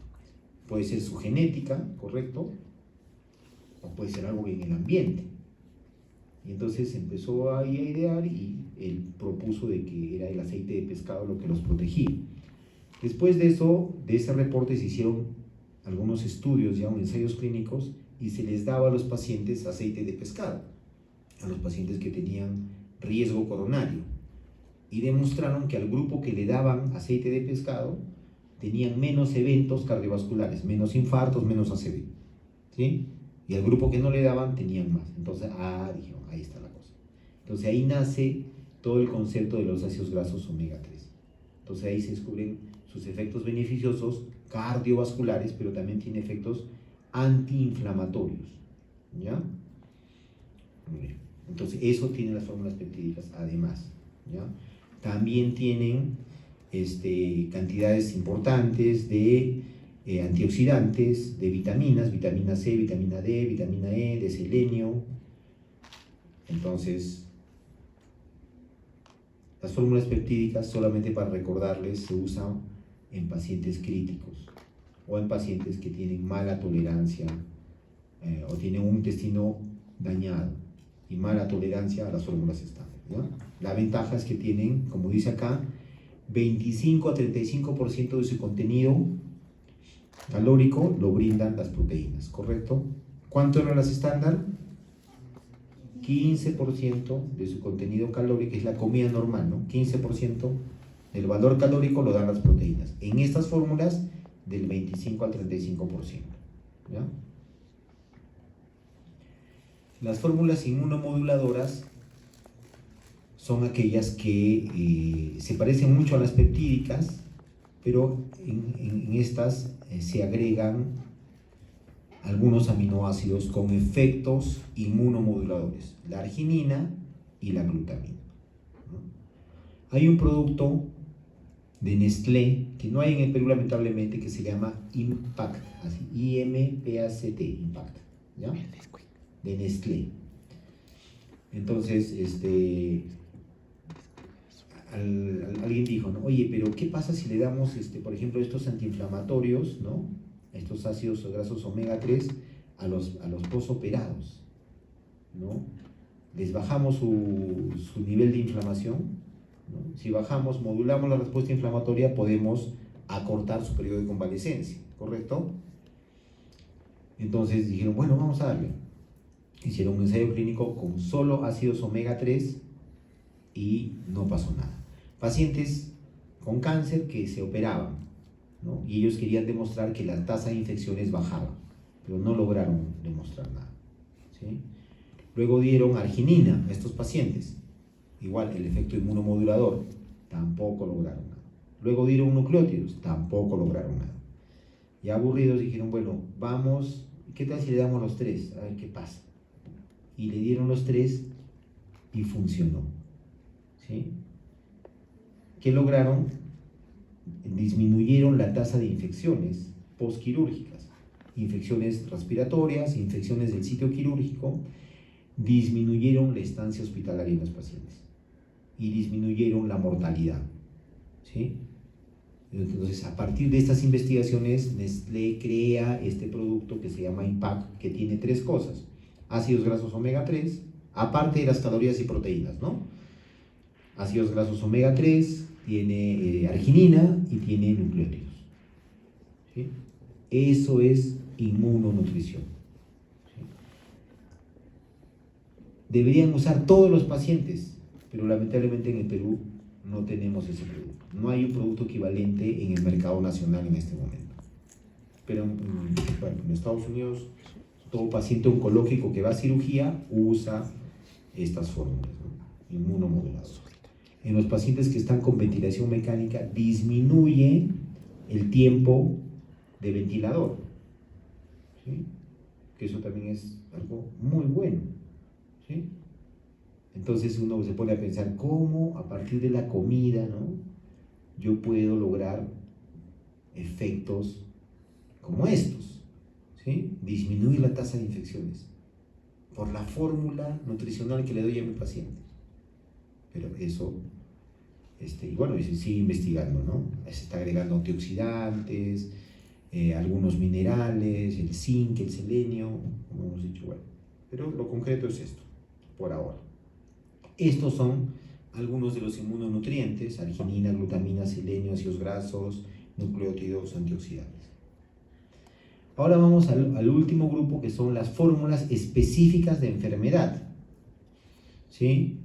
Puede ser su genética, ¿correcto? O puede ser algo en el ambiente. Y entonces empezó ahí a idear, y él propuso de que era el aceite de pescado lo que los protegía. Después de eso, de ese reporte, se hicieron algunos estudios, ya ensayos clínicos, y se les daba a los pacientes aceite de pescado, a los pacientes que tenían riesgo coronario. Y demostraron que al grupo que le daban aceite de pescado tenían menos eventos cardiovasculares, menos infartos, menos ACV, ¿sí? Y al grupo que no le daban tenían más. Entonces, dijeron, ahí está la cosa. Entonces ahí nace todo el concepto de los ácidos grasos omega 3. Entonces ahí se descubren sus efectos beneficiosos cardiovasculares, pero también tiene efectos antiinflamatorios, ¿ya? Muy bien. Entonces eso tienen las fórmulas peptídicas además, ¿ya? También tienen cantidades importantes de antioxidantes, de vitaminas, vitamina C, vitamina D, vitamina E, de selenio. Entonces, las fórmulas peptídicas, solamente para recordarles, se usan en pacientes críticos o en pacientes que tienen mala tolerancia o tienen un intestino dañado y mala tolerancia a las fórmulas estándar, ¿ya? La ventaja es que tienen, como dice acá, 25 a 35% de su contenido calórico lo brindan las proteínas, ¿correcto? ¿Cuánto eran las estándar? 15% de su contenido calórico, es la comida normal, ¿no? 15% del valor calórico lo dan las proteínas. En estas fórmulas, del 25 al 35%, ¿ya? Las fórmulas inmunomoduladoras son aquellas que se parecen mucho a las peptídicas, pero en estas se agregan algunos aminoácidos con efectos inmunomoduladores, la arginina y la glutamina, ¿no? Hay un producto de Nestlé, que no hay en el Perú lamentablemente, que se llama Impact, así, IMPACT, Impact, ¿ya? De Nestlé. Entonces, alguien dijo, ¿no? Oye, pero ¿qué pasa si le damos, por ejemplo, estos antiinflamatorios, ¿no? Estos ácidos grasos omega 3 a los posoperados, ¿no? Les bajamos su nivel de inflamación, ¿no? Si bajamos, modulamos la respuesta inflamatoria, podemos acortar su periodo de convalecencia, ¿correcto? Entonces dijeron, bueno, vamos a darle. Hicieron un ensayo clínico con solo ácidos omega 3 y no pasó nada. Pacientes con cáncer que se operaban, ¿no? Y ellos querían demostrar que la tasa de infecciones bajaba, pero no lograron demostrar nada, ¿sí? Luego dieron arginina a estos pacientes, igual el efecto inmunomodulador, tampoco lograron nada. Luego dieron nucleótidos, tampoco lograron nada. Ya aburridos dijeron, bueno, vamos, ¿qué tal si le damos los tres? A ver qué pasa. Y le dieron los tres y funcionó, ¿sí? ¿Qué lograron? Disminuyeron la tasa de infecciones postquirúrgicas, infecciones respiratorias, infecciones del sitio quirúrgico, disminuyeron la estancia hospitalaria en los pacientes y disminuyeron la mortalidad, ¿sí? Entonces, a partir de estas investigaciones, Nestlé crea este producto que se llama IMPACT, que tiene tres cosas: ácidos grasos omega 3, aparte de las calorías y proteínas, ¿no? Ácidos grasos omega 3, tiene arginina y tiene nucleótidos, ¿sí? Eso es inmunonutrición, ¿sí? Deberían usar todos los pacientes, pero lamentablemente en el Perú no tenemos ese producto. No hay un producto equivalente en el mercado nacional en este momento. Pero bueno, en Estados Unidos, todo paciente oncológico que va a cirugía usa estas fórmulas, ¿no? Inmunomodulador. En los pacientes que están con ventilación mecánica, disminuye el tiempo de ventilador, ¿sí? Que eso también es algo muy bueno, ¿sí? Entonces uno se pone a pensar cómo a partir de la comida, ¿no?, yo puedo lograr efectos como estos, ¿sí? Disminuir la tasa de infecciones por la fórmula nutricional que le doy a mi paciente. Pero eso, y bueno, se sigue investigando, ¿no? Se está agregando antioxidantes, algunos minerales, el zinc, el selenio, como hemos dicho, bueno. Pero lo concreto es esto, por ahora. Estos son algunos de los inmunonutrientes: arginina, glutamina, selenio, ácidos grasos, nucleótidos, antioxidantes. Ahora vamos al último grupo, que son las fórmulas específicas de enfermedad, ¿sí?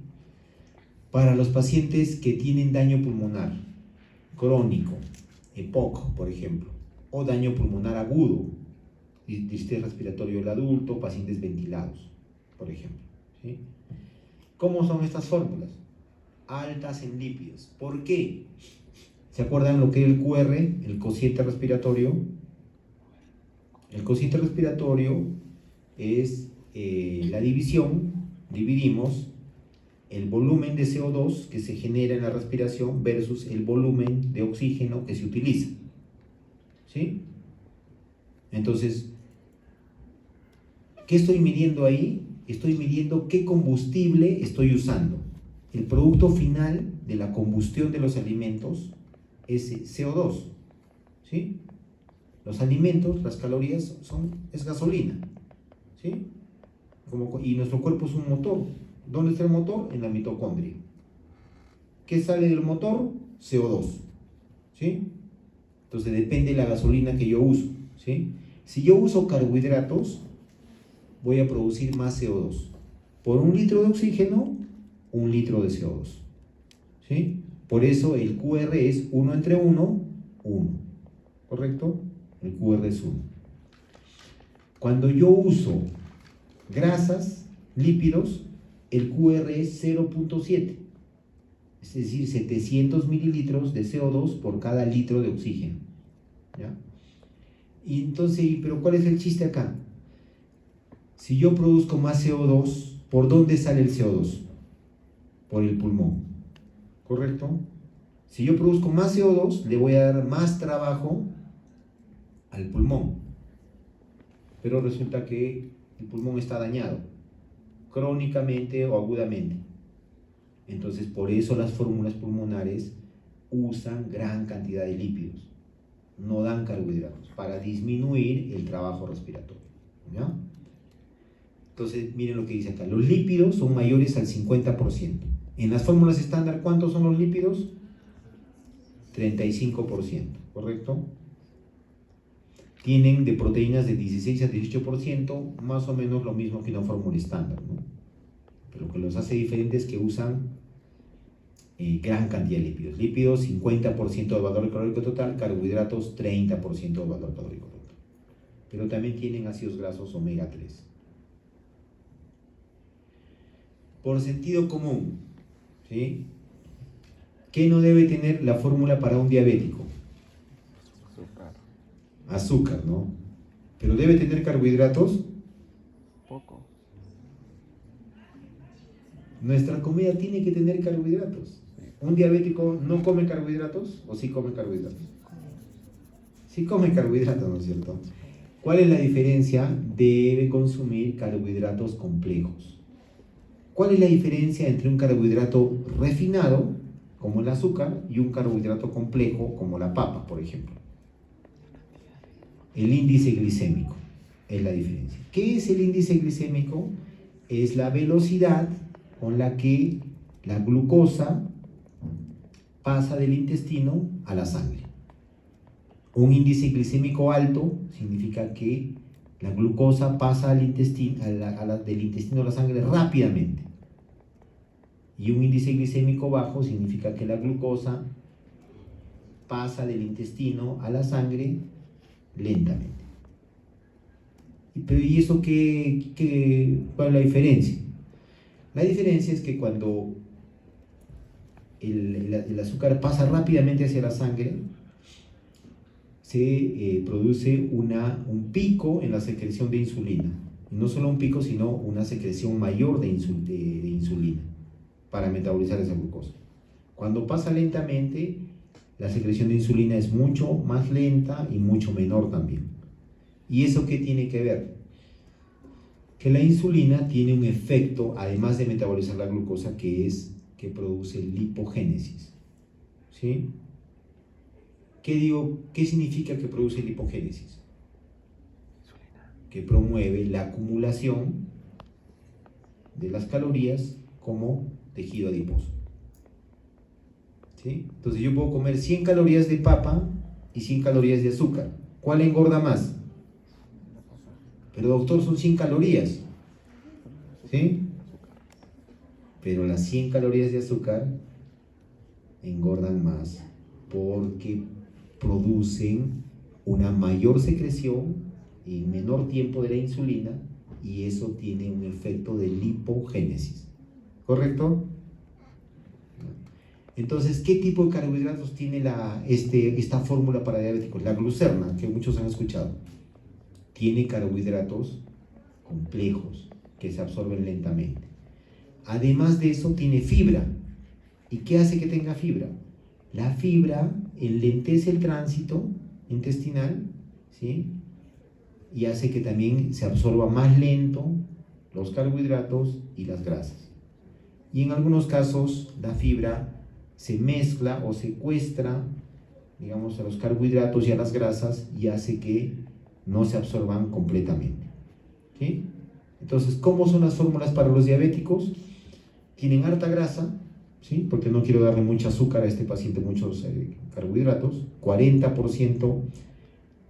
Para los pacientes que tienen daño pulmonar crónico, EPOC, por ejemplo, o daño pulmonar agudo, distrés respiratorio del adulto, pacientes ventilados, por ejemplo, ¿sí? ¿Cómo son estas fórmulas? Altas en lípidos. ¿Por qué? ¿Se acuerdan lo que es el QR, el cociente respiratorio? El cociente respiratorio es la división, dividimos el volumen de CO2 que se genera en la respiración versus el volumen de oxígeno que se utiliza, ¿sí? Entonces, ¿qué estoy midiendo ahí? Estoy midiendo qué combustible estoy usando. El producto final de la combustión de los alimentos es CO2, ¿sí? Los alimentos, las calorías, es gasolina, ¿sí? Y nuestro cuerpo es un motor. ¿Dónde está el motor? En la mitocondria. ¿Qué sale del motor? CO2, ¿sí? Entonces depende de la gasolina que yo uso, ¿sí? Si yo uso carbohidratos, voy a producir más CO2. Por 1 litro de oxígeno, 1 litro de CO2, ¿sí? Por eso el QR es 1 entre 1, 1, ¿correcto? El QR es 1. Cuando yo uso grasas, lípidos, el QR es 0.7, es decir, 700 mililitros de CO2 por cada litro de oxígeno, ¿ya? Y entonces, ¿pero cuál es el chiste acá? Si yo produzco más CO2, ¿por dónde sale el CO2? Por el pulmón, ¿correcto? Si yo produzco más CO2, le voy a dar más trabajo al pulmón, pero resulta que el pulmón está dañado, crónicamente o agudamente. Entonces, por eso las fórmulas pulmonares usan gran cantidad de lípidos, no dan carbohidratos, para disminuir el trabajo respiratorio, ¿ya? Entonces, miren lo que dice acá, los lípidos son mayores al 50%. En las fórmulas estándar, ¿cuántos son los lípidos? 35%, ¿correcto? Tienen de proteínas de 16 a 18%, más o menos lo mismo que una fórmula estándar, ¿no? Pero lo que los hace diferentes es que usan gran cantidad de lípidos. Lípidos, 50% del valor calórico total, carbohidratos, 30% del valor calórico total. Pero también tienen ácidos grasos omega 3. Por sentido común, ¿sí? ¿Qué no debe tener la fórmula para un diabético? Azúcar. Azúcar, ¿no? Pero debe tener carbohidratos. Poco. Nuestra comida tiene que tener carbohidratos. ¿Un diabético no come carbohidratos o sí come carbohidratos? Sí come carbohidratos, ¿no es cierto? ¿Cuál es la diferencia? Debe consumir carbohidratos complejos. ¿Cuál es la diferencia entre un carbohidrato refinado, como el azúcar, y un carbohidrato complejo, como la papa, por ejemplo? El índice glicémico es la diferencia. ¿Qué es el índice glicémico? Es la velocidad con la que la glucosa pasa del intestino a la sangre. Un índice glicémico alto significa que la glucosa pasa al intestino, del intestino a la sangre rápidamente. Y un índice glicémico bajo significa que la glucosa pasa del intestino a la sangre lentamente. ¿Y eso cuál es la diferencia? La diferencia es que cuando el azúcar pasa rápidamente hacia la sangre, se produce un pico en la secreción de insulina. Y no solo un pico, sino una secreción mayor de insulina para metabolizar esa glucosa. Cuando pasa lentamente, la secreción de insulina es mucho más lenta y mucho menor también. ¿Y eso qué tiene que ver? Que la insulina tiene un efecto, además de metabolizar la glucosa, que produce lipogénesis. ¿Sí? ¿Qué significa que produce lipogénesis? Que promueve la acumulación de las calorías como tejido adiposo. ¿Sí? Entonces yo puedo comer 100 calorías de papa y 100 calorías de azúcar. ¿Cuál engorda más? Pero doctor, son 100 calorías. ¿Sí? Pero las 100 calorías de azúcar engordan más porque producen una mayor secreción en menor tiempo de la insulina y eso tiene un efecto de lipogénesis. ¿Correcto? Entonces, ¿qué tipo de carbohidratos tiene esta fórmula para diabéticos? La glucerna, que muchos han escuchado. Tiene carbohidratos complejos que se absorben lentamente. Además de eso, tiene fibra. ¿Y qué hace que tenga fibra? La fibra enlentece el tránsito intestinal, ¿sí? Y hace que también se absorba más lento los carbohidratos y las grasas. Y en algunos casos, la fibra se mezcla o secuestra, digamos, a los carbohidratos y a las grasas y hace que no se absorban completamente. ¿Sí? Entonces, ¿cómo son las fórmulas para los diabéticos? Tienen harta grasa, ¿sí? Porque no quiero darle mucho azúcar a este paciente, muchos carbohidratos, 40%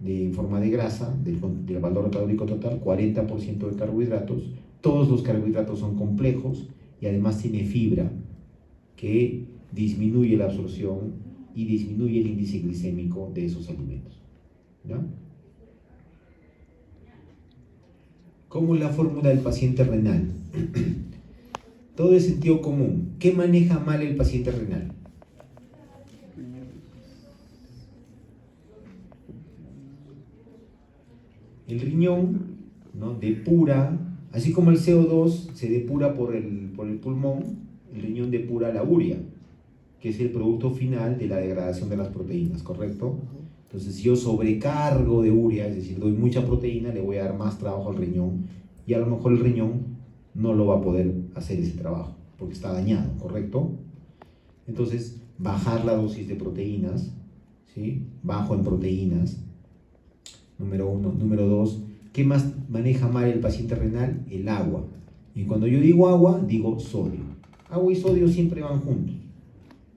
en forma de grasa, del valor calórico total, 40% de carbohidratos. Todos los carbohidratos son complejos y además tiene fibra que disminuye la absorción y disminuye el índice glicémico de esos alimentos. ¿Ya? ¿Cómo es la fórmula del paciente renal? Todo es sentido común. ¿Qué maneja mal el paciente renal? El riñón, ¿no? Depura, así como el CO2 se depura por el pulmón, el riñón depura la urea, que es el producto final de la degradación de las proteínas, ¿correcto? Entonces, si yo sobrecargo de urea, es decir, doy mucha proteína, le voy a dar más trabajo al riñón y a lo mejor el riñón no lo va a poder hacer ese trabajo, porque está dañado, ¿correcto? Entonces, bajar la dosis de proteínas, ¿sí? Bajo en proteínas, número 1. Número 2, ¿qué más maneja mal el paciente renal? El agua. Y cuando yo digo agua, digo sodio. Agua y sodio siempre van juntos.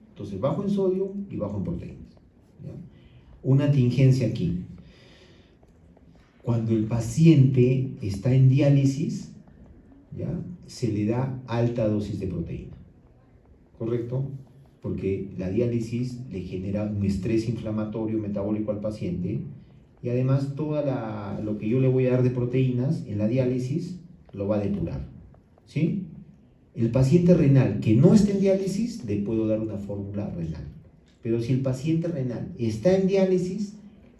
Entonces, bajo en sodio y bajo en proteínas. ¿Ya? Una tingencia aquí. Cuando el paciente está en diálisis, ¿ya? Se le da alta dosis de proteína. ¿Correcto? Porque la diálisis le genera un estrés inflamatorio metabólico al paciente y además lo que yo le voy a dar de proteínas en la diálisis lo va a depurar. ¿Sí? El paciente renal que no está en diálisis, le puedo dar una fórmula renal. Pero si el paciente renal está en diálisis,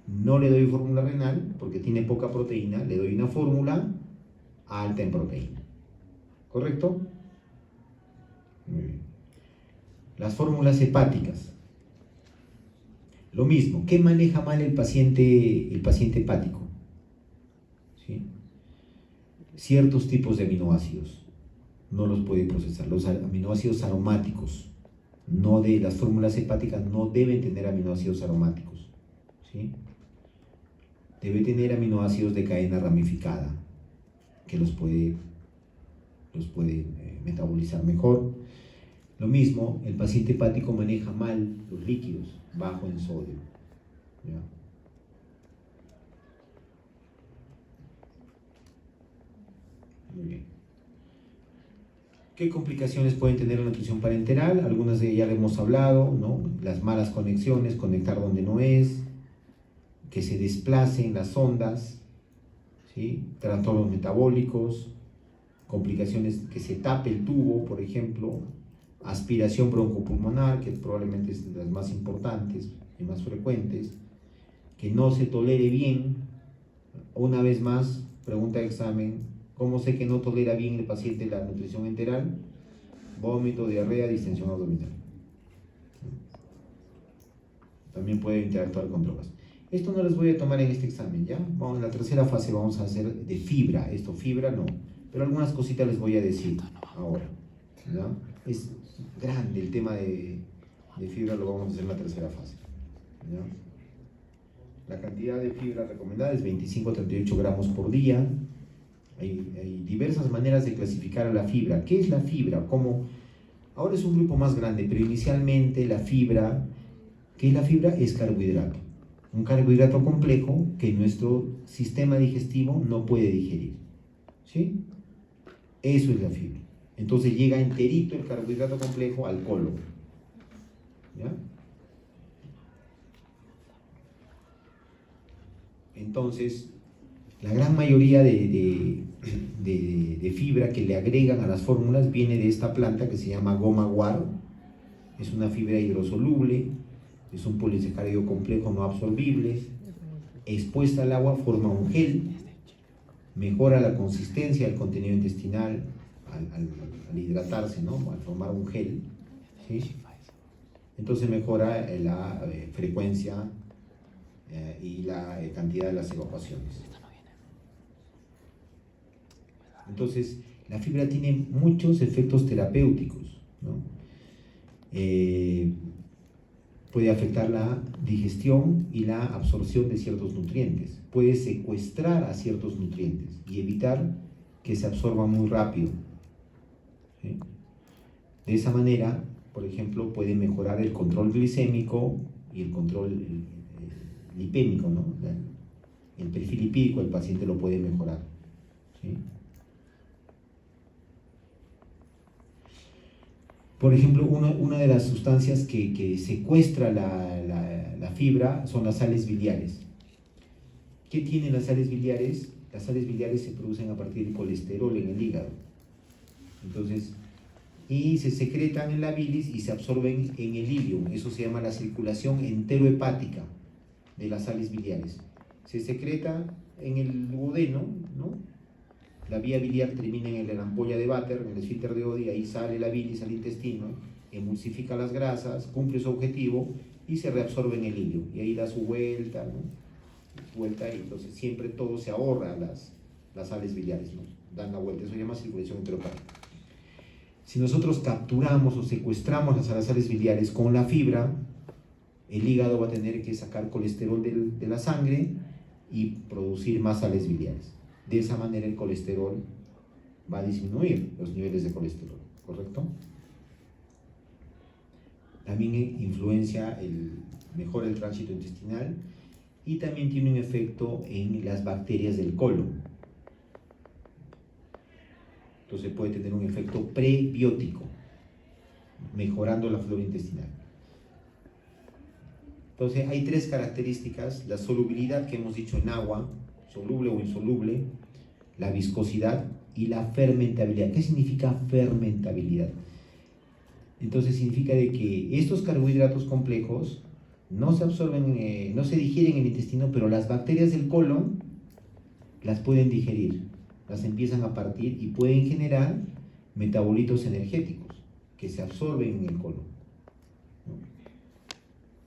no le doy fórmula renal porque tiene poca proteína, le doy una fórmula alta en proteína. ¿Correcto? Muy bien. Las fórmulas hepáticas. Lo mismo, ¿qué maneja mal el paciente hepático? ¿Sí? Ciertos tipos de aminoácidos. No los puede procesar. Los aminoácidos aromáticos, las fórmulas hepáticas no deben tener aminoácidos aromáticos. ¿Sí? Debe tener aminoácidos de cadena ramificada, que los puede metabolizar mejor. Lo mismo, el paciente hepático maneja mal los líquidos, bajo en sodio. ¿Ya? Muy bien. ¿Qué complicaciones pueden tener la nutrición parenteral? Algunas de ellas ya hemos hablado, ¿no? Las malas conexiones, conectar donde no es, que se desplacen las ondas, ¿sí? Trastornos metabólicos, complicaciones que se tape el tubo, por ejemplo, aspiración broncopulmonar, que probablemente es de las más importantes y más frecuentes, que no se tolere bien. Una vez más, pregunta de examen, ¿cómo sé que no tolera bien el paciente la nutrición enteral? Vómito, diarrea, distensión abdominal. También puede interactuar con drogas. Esto no les voy a tomar en este examen, ¿ya? Vamos, en la tercera fase vamos a hacer de fibra. Esto, fibra no. Pero algunas cositas les voy a decir ahora, ¿ya? Es grande el tema de fibra, lo vamos a hacer en la tercera fase, ¿ya? La cantidad de fibra recomendada es 25 a 38 gramos por día. Hay diversas maneras de clasificar a la fibra. ¿Qué es la fibra? Ahora es un grupo más grande, pero inicialmente la fibra, ¿qué es la fibra? Es carbohidrato. Un carbohidrato complejo que nuestro sistema digestivo no puede digerir. ¿Sí? Eso es la fibra. Entonces llega enterito el carbohidrato complejo al colon. ¿Ya? Entonces, la gran mayoría de fibra que le agregan a las fórmulas viene de esta planta que se llama goma guar. Es una fibra hidrosoluble, es un polisacárido complejo no absorbible. Expuesta al agua forma un gel, mejora la consistencia del contenido intestinal al hidratarse, ¿no? Al formar un gel, ¿sí? Entonces mejora la frecuencia y la cantidad de las evacuaciones. Entonces, la fibra tiene muchos efectos terapéuticos, ¿no? Puede afectar la digestión y la absorción de ciertos nutrientes. Puede secuestrar a ciertos nutrientes y evitar que se absorban muy rápido. ¿Sí? De esa manera, por ejemplo, puede mejorar el control glicémico y el control lipémico, ¿no? El perfil lipídico del paciente lo puede mejorar. ¿Sí? Por ejemplo, una de las sustancias que secuestra la fibra son las sales biliares. ¿Qué tienen las sales biliares? Las sales biliares se producen a partir del colesterol en el hígado. Entonces, y se secretan en la bilis y se absorben en el ileum. Eso se llama la circulación enterohepática de las sales biliares. Se secreta en el duodeno, ¿no? La vía biliar termina en la ampolla de Vater, en el esfínter de Oddi, ahí sale la bilis al intestino, emulsifica las grasas, cumple su objetivo y se reabsorbe en el ileum. Y ahí da su vuelta, ¿no? Vuelta, y entonces siempre todo se ahorra las sales biliares, ¿no? Dan la vuelta, eso se llama circulación enterohepática. Si nosotros capturamos o secuestramos las sales biliares con la fibra, el hígado va a tener que sacar colesterol de la sangre y producir más sales biliares. De esa manera el colesterol va a disminuir los niveles de colesterol, ¿correcto? También mejora el tránsito intestinal y también tiene un efecto en las bacterias del colon. Entonces puede tener un efecto prebiótico, mejorando la flora intestinal. Entonces hay tres características: la solubilidad que hemos dicho en agua, soluble o insoluble, la viscosidad y la fermentabilidad. ¿Qué significa fermentabilidad? Entonces significa de que estos carbohidratos complejos no se absorben, no se digieren en el intestino, pero las bacterias del colon las pueden digerir, las empiezan a partir y pueden generar metabolitos energéticos que se absorben en el colon, ¿no?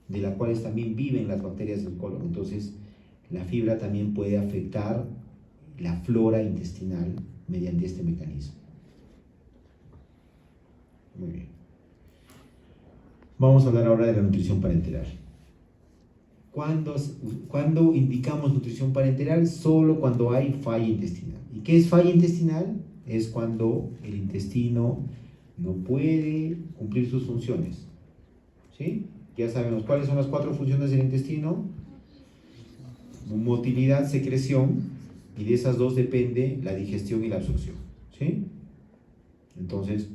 De las cuales también viven las bacterias del colon. Entonces la fibra también puede afectar la flora intestinal mediante este mecanismo. Muy bien. Vamos a hablar ahora de la nutrición parenteral. ¿Cuándo indicamos nutrición parenteral? Solo cuando hay falla intestinal. ¿Y qué es falla intestinal? Es cuando el intestino no puede cumplir sus funciones. ¿Sí? Ya sabemos cuáles son las 4 funciones del intestino: motilidad, secreción, y de esas 2 depende la digestión y la absorción. ¿Sí? Entonces,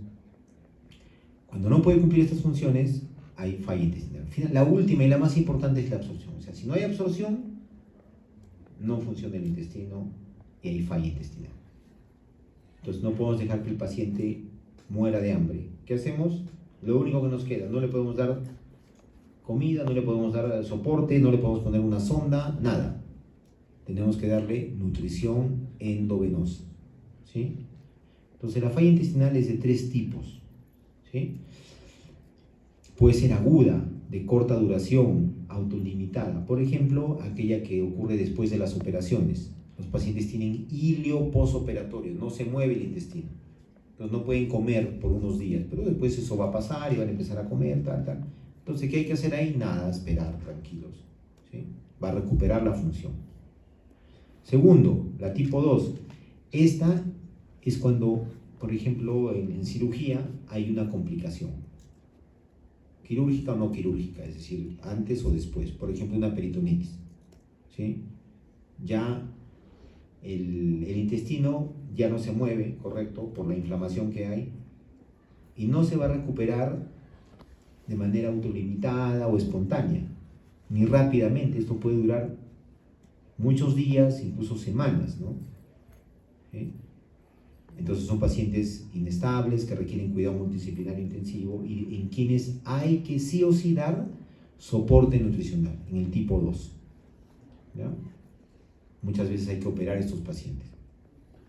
cuando no puede cumplir estas funciones, hay falla intestinal. La última y la más importante es la absorción. O sea, si no hay absorción, no funciona el intestino y hay falla intestinal. Entonces no podemos dejar que el paciente muera de hambre. ¿Qué hacemos? Lo único que nos queda: no le podemos dar comida, no le podemos dar soporte, no le podemos poner una sonda, nada. Tenemos que darle nutrición endovenosa, ¿sí? Entonces la falla intestinal es de 3 tipos, ¿sí? Puede ser aguda, de corta duración, autolimitada. Por ejemplo, aquella que ocurre después de las operaciones. Los pacientes tienen ilio posoperatorio, no se mueve el intestino. Entonces no pueden comer por unos días, pero después eso va a pasar y van a empezar a comer, tal. Entonces, ¿qué hay que hacer ahí? Nada, esperar, tranquilos, ¿sí? Va a recuperar la función. Segundo, la tipo 2. Esta es cuando, por ejemplo, en cirugía hay una complicación, quirúrgica o no quirúrgica, es decir, antes o después. Por ejemplo, una peritonitis, ¿sí? Ya el intestino ya no se mueve, correcto, por la inflamación que hay, y no se va a recuperar de manera autolimitada o espontánea, ni rápidamente. Esto puede durar muchos días, incluso semanas, ¿no? ¿Sí? Entonces son pacientes inestables que requieren cuidado multidisciplinario intensivo y en quienes hay que sí o sí dar soporte nutricional, en el tipo 2. ¿Ya? Muchas veces hay que operar a estos pacientes,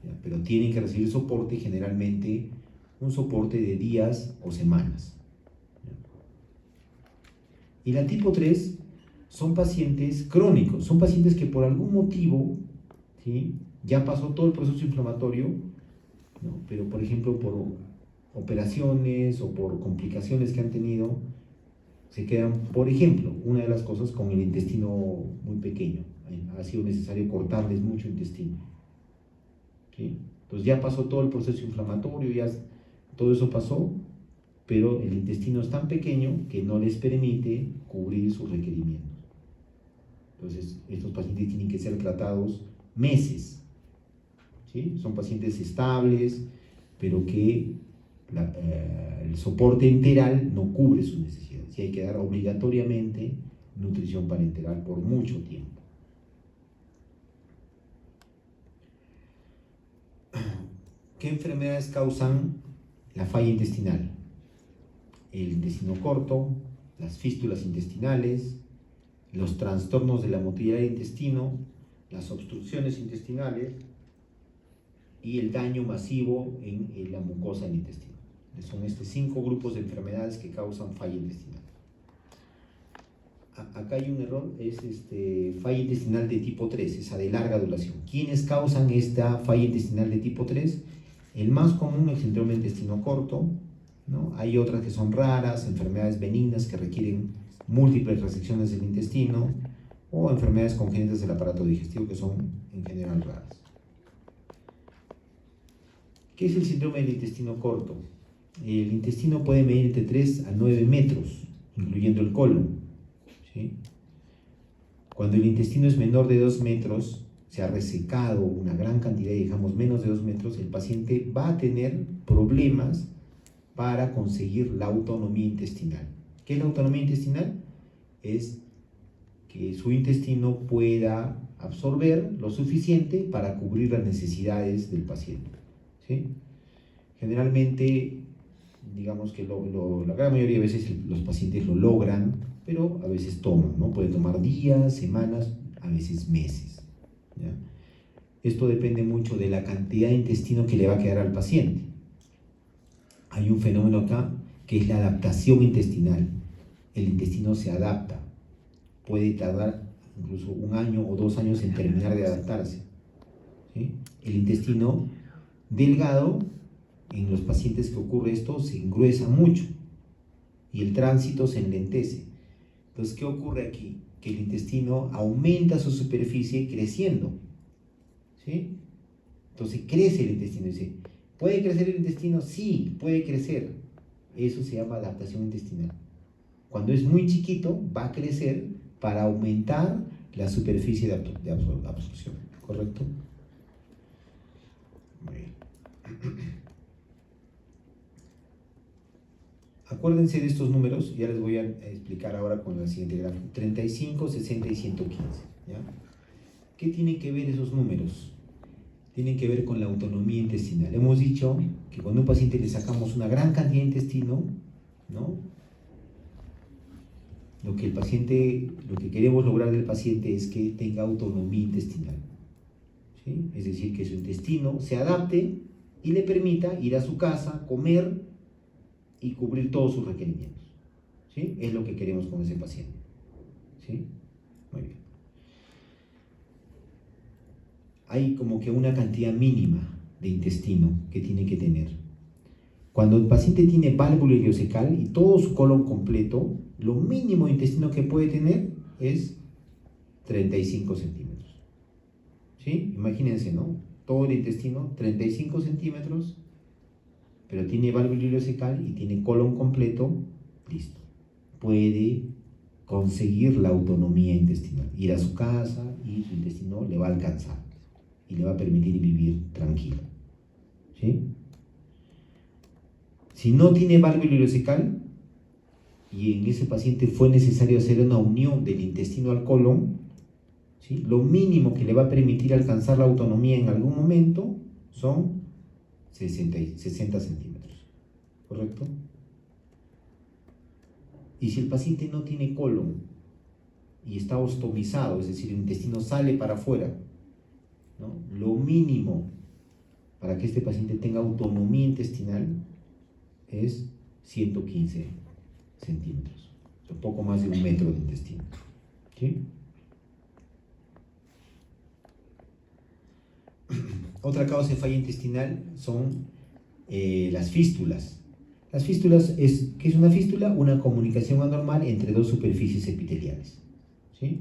¿ya? Pero tienen que recibir soporte, generalmente un soporte de días o semanas. ¿Ya? Y la tipo 3 son pacientes crónicos, son pacientes que por algún motivo, ¿sí?, ya pasó todo el proceso inflamatorio, ¿no?, pero por ejemplo por operaciones o por complicaciones que han tenido, se quedan, por ejemplo, una de las cosas, con el intestino muy pequeño. Ha sido necesario cortarles mucho intestino, ¿sí? Entonces ya pasó todo el proceso inflamatorio, ya todo eso pasó, pero el intestino es tan pequeño que no les permite cubrir sus requerimientos. Entonces estos pacientes tienen que ser tratados meses, ¿sí? Son pacientes estables, pero que el soporte enteral no cubre sus necesidades y hay que dar obligatoriamente nutrición parenteral por mucho tiempo. ¿Qué enfermedades causan la falla intestinal? El intestino corto, las fístulas intestinales, los trastornos de la motilidad del intestino, las obstrucciones intestinales y el daño masivo en la mucosa del intestino. Son estos 5 grupos de enfermedades que causan falla intestinal. Acá hay un error, es falla intestinal de tipo 3, esa de larga duración. ¿Quiénes causan esta falla intestinal de tipo 3? El más común es el síndrome de intestino corto, ¿no? Hay otras que son raras, enfermedades benignas que requieren múltiples resecciones del intestino, o enfermedades congénitas del aparato digestivo que son en general raras. ¿Qué es el síndrome del intestino corto? El intestino puede medir entre 3 a 9 metros, incluyendo el colon, ¿sí? Cuando el intestino es menor de 2 metros, se ha resecado una gran cantidad, digamos menos de 2 metros, el paciente va a tener problemas para conseguir la autonomía intestinal. ¿Qué es la autonomía intestinal? Es que su intestino pueda absorber lo suficiente para cubrir las necesidades del paciente, ¿sí? Generalmente, digamos que la gran mayoría de veces los pacientes lo logran, pero a veces toman, ¿no? Puede tomar días, semanas, a veces meses, ¿ya? Esto depende mucho de la cantidad de intestino que le va a quedar al paciente. Hay un fenómeno acá que es la adaptación intestinal. El intestino se adapta. Puede tardar incluso 1 año o 2 años en terminar de adaptarse, ¿sí? El intestino delgado, en los pacientes que ocurre esto, se engruesa mucho y el tránsito se enlentece. Entonces, ¿qué ocurre aquí? Que el intestino aumenta su superficie creciendo, ¿sí? Entonces crece el intestino. Dice, ¿puede crecer el intestino? Sí, puede crecer. Eso se llama adaptación intestinal. Cuando es muy chiquito, va a crecer para aumentar la superficie de absorción, ¿correcto? Muy bien. Acuérdense de estos números, ya les voy a explicar ahora con la siguiente gráfica. 35, 60 y 115, ¿ya? ¿Qué tienen que ver esos números? Tienen que ver con la autonomía intestinal. Hemos dicho que cuando a un paciente le sacamos una gran cantidad de intestino, ¿no? Lo que queremos lograr del paciente es que tenga autonomía intestinal, ¿sí? Es decir, que su intestino se adapte y le permita ir a su casa, comer y cubrir todos sus requerimientos, ¿sí? Es lo que queremos con ese paciente, ¿sí? Muy bien. Hay como que una cantidad mínima de intestino que tiene que tener. Cuando el paciente tiene válvula ileocecal y todo su colon completo, lo mínimo de intestino que puede tener es 35 centímetros, ¿sí? Imagínense, ¿no? Todo el intestino, 35 centímetros, pero tiene válvula ileocecal y tiene colon completo, listo. Puede conseguir la autonomía intestinal, ir a su casa y su intestino le va a alcanzar y le va a permitir vivir tranquilo, ¿sí? Si no tiene válvula ileocecal y en ese paciente fue necesario hacer una unión del intestino al colon, ¿sí? Lo mínimo que le va a permitir alcanzar la autonomía en algún momento son 60 centímetros, ¿correcto? Y si el paciente no tiene colon y está ostomizado, es decir, el intestino sale para afuera, ¿no? Lo mínimo para que este paciente tenga autonomía intestinal es 115 centímetros, o poco más de 1 metro de intestino, ¿sí? Otra causa de falla intestinal son las fístulas. Las fístulas ¿qué es una fístula? Una comunicación anormal entre dos superficies epiteliales, ¿sí?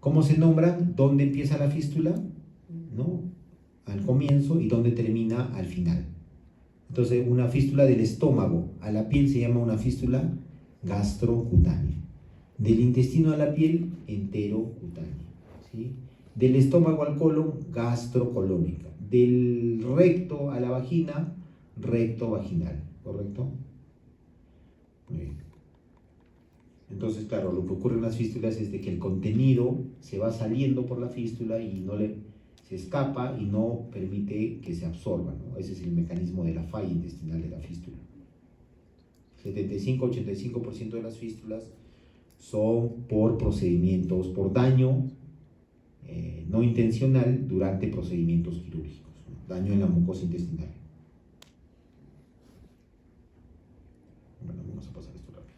¿Cómo se nombran? ¿Dónde empieza la fístula? ¿No? Al comienzo, y dónde termina al final. Entonces, una fístula del estómago a la piel se llama una fístula gastrocutánea. Del intestino a la piel, enterocutánea, ¿sí? Del estómago al colon, gastrocolónica. Del recto a la vagina, rectovaginal, ¿correcto? Muy bien. Entonces, claro, lo que ocurre en las fístulas es de que el contenido se va saliendo por la fístula y se escapa y no permite que se absorba, ¿no? Ese es el mecanismo de la falla intestinal de la fístula. 75-85% de las fístulas son por procedimientos, por daño no intencional durante procedimientos quirúrgicos, ¿no? Daño en la mucosa intestinal. Bueno, vamos a pasar esto rápido.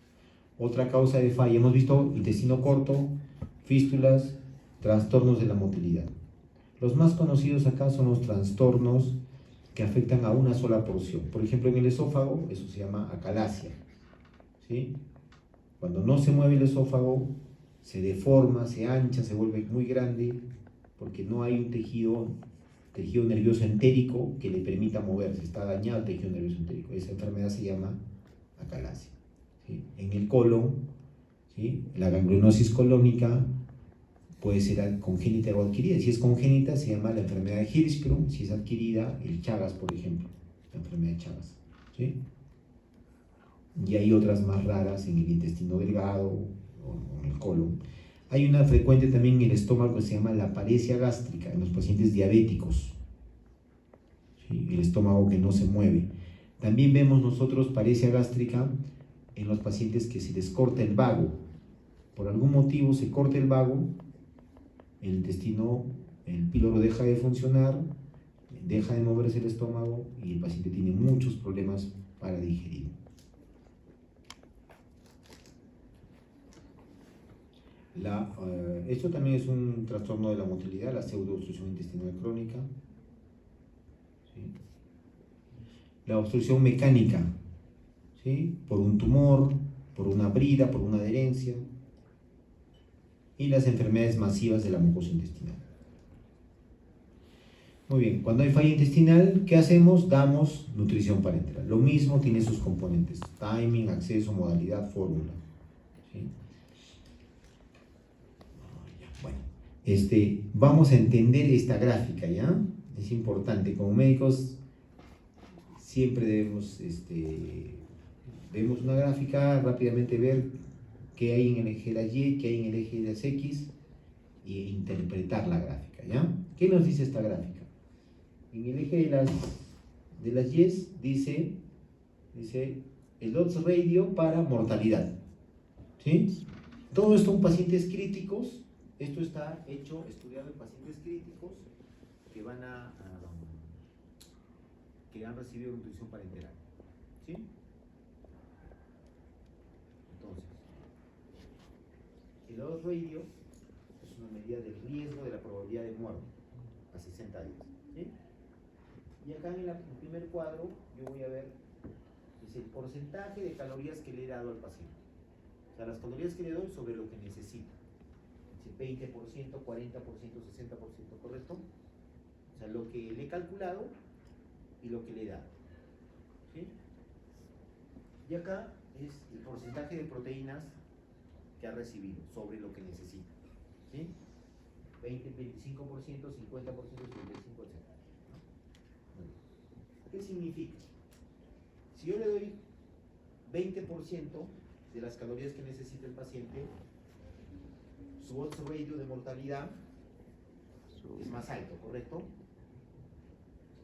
Otra causa de falla, hemos visto intestino corto, fístulas, trastornos de la motilidad. Los más conocidos acá son los trastornos que afectan a una sola porción. Por ejemplo, en el esófago, eso se llama acalasia, ¿sí? Cuando no se mueve el esófago, se deforma, se ancha, se vuelve muy grande, porque no hay un tejido nervioso entérico que le permita moverse, está dañado el tejido nervioso entérico. Esa enfermedad se llama acalasia, ¿sí? En el colon, ¿sí? La ganglionosis colónica puede ser congénita o adquirida. Si es congénita, se llama la enfermedad de Hirschsprung. Si es adquirida, el Chagas, por ejemplo, la enfermedad de Chagas, ¿sí? Y hay otras más raras en el intestino delgado o en el colon. Hay una frecuente también en el estómago que se llama la paresia gástrica en los pacientes diabéticos, ¿sí? El estómago que no se mueve. También vemos nosotros paresia gástrica en los pacientes que se les corta el vago. Por algún motivo se corta el vago, el intestino, el píloro deja de funcionar, deja de moverse el estómago y el paciente tiene muchos problemas para digerir. Esto también es un trastorno de la motilidad, la pseudoobstrucción intestinal crónica, ¿sí? La obstrucción mecánica, ¿sí? Por un tumor, por una brida, por una adherencia, y las enfermedades masivas de la mucosa intestinal. Muy bien, cuando hay falla intestinal, ¿qué hacemos? Damos nutrición parenteral. Lo mismo tiene sus componentes: timing, acceso, modalidad, fórmula, ¿sí? Bueno, vamos a entender esta gráfica, ¿ya? Es importante. Como médicos siempre vemos una gráfica, rápidamente ver qué hay en el eje de las Y, qué hay en el eje de las X, e interpretar la gráfica, ¿ya? ¿Qué nos dice esta gráfica? En el eje de las Y dice el odds ratio para mortalidad, ¿sí? Todo esto en pacientes críticos. Esto está estudiado en pacientes críticos que han recibido nutrición parenteral, ¿sí? Entonces, el odds ratio es una medida del riesgo de la probabilidad de muerte a 60 días, ¿sí? Y acá en el primer cuadro yo voy a ver el porcentaje de calorías que le he dado al paciente. O sea, las calorías que le doy sobre lo que necesita. 20%, 40%, 60%, ¿correcto? O sea, lo que le he calculado y lo que le he dado, ¿sí? Y acá es el porcentaje de proteínas que ha recibido sobre lo que necesita, ¿sí? 20, 25%, 50%, 75%, etc. ¿Qué significa? Si yo le doy 20% de las calorías que necesita el paciente, su odds ratio de mortalidad es más alto, ¿correcto?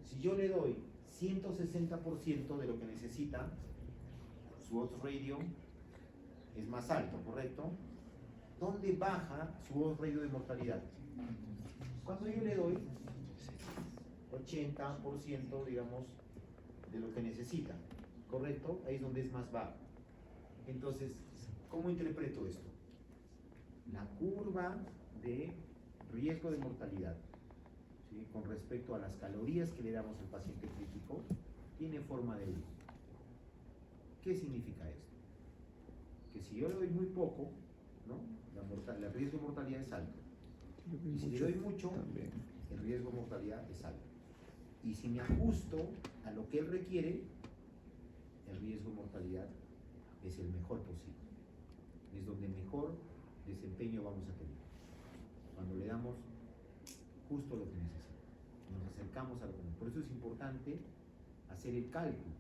Si yo le doy 160% de lo que necesita, su odds ratio es más alto, ¿correcto? ¿Dónde baja su odds ratio de mortalidad? Cuando yo le doy 80%, digamos, de lo que necesita, ¿correcto? Ahí es donde es más bajo. Entonces, ¿cómo interpreto esto? La curva de riesgo de mortalidad, ¿sí? Con respecto a las calorías que le damos al paciente crítico, tiene forma de U. ¿Qué significa esto? Que si yo le doy muy poco, ¿no? El riesgo de mortalidad es alto. Y si le doy mucho, el riesgo de mortalidad es alto. Y si me ajusto a lo que él requiere, el riesgo de mortalidad es el mejor posible. Es donde mejor desempeño vamos a tener. Cuando le damos justo lo que necesita. Nos acercamos a lo que necesita. Por eso es importante hacer el cálculo.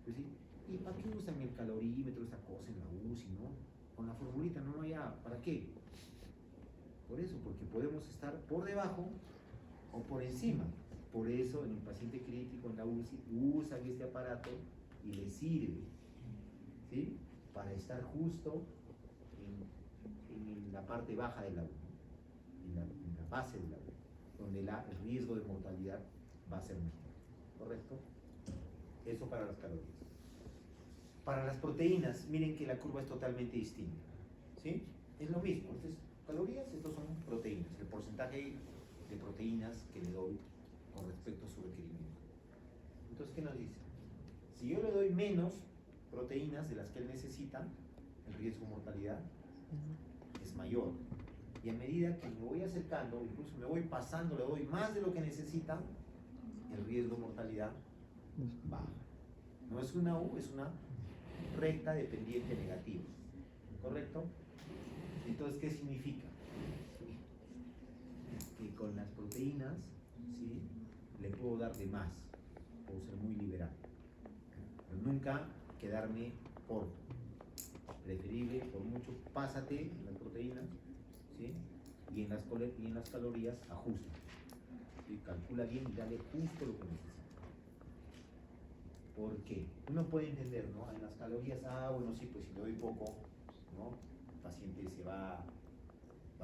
Es decir, ¿y para qué usan el calorímetro, esta cosa en la UCI, no? Con la formulita no hay ya, ¿para qué? Por eso, porque podemos estar por debajo o por encima. Por eso en el paciente crítico, en la UCI, usan este aparato y les sirve, ¿sí? Para estar justo en la parte baja de la U, en la base de la U, donde el riesgo de mortalidad va a ser mejor, ¿correcto? Eso para las calorías. Para las proteínas, miren que la curva es totalmente distinta, ¿sí? Es lo mismo, estas calorías, estos son proteínas, el porcentaje de proteínas que le doy con respecto a su requerimiento. Entonces, ¿qué nos dice? Si yo le doy menos proteínas de las que él necesita, el riesgo de mortalidad es mayor. Y a medida que me voy acercando, incluso me voy pasando, le doy más de lo que necesita, el riesgo de mortalidad baja. No es una U, es una recta de pendiente negativa. ¿Correcto? Entonces, ¿qué significa? Que con las proteínas, ¿sí?, le puedo dar de más, puedo ser muy liberal, pero nunca quedarme corto. Preferible, por mucho, pásate en las proteínas, ¿sí?, y en las calorías ajusta. ¿Sí? Calcula bien y dale justo lo que necesita. ¿Por qué? Uno puede entender, ¿no? En las calorías, bueno, sí, pues si le doy poco, ¿no?, el paciente va a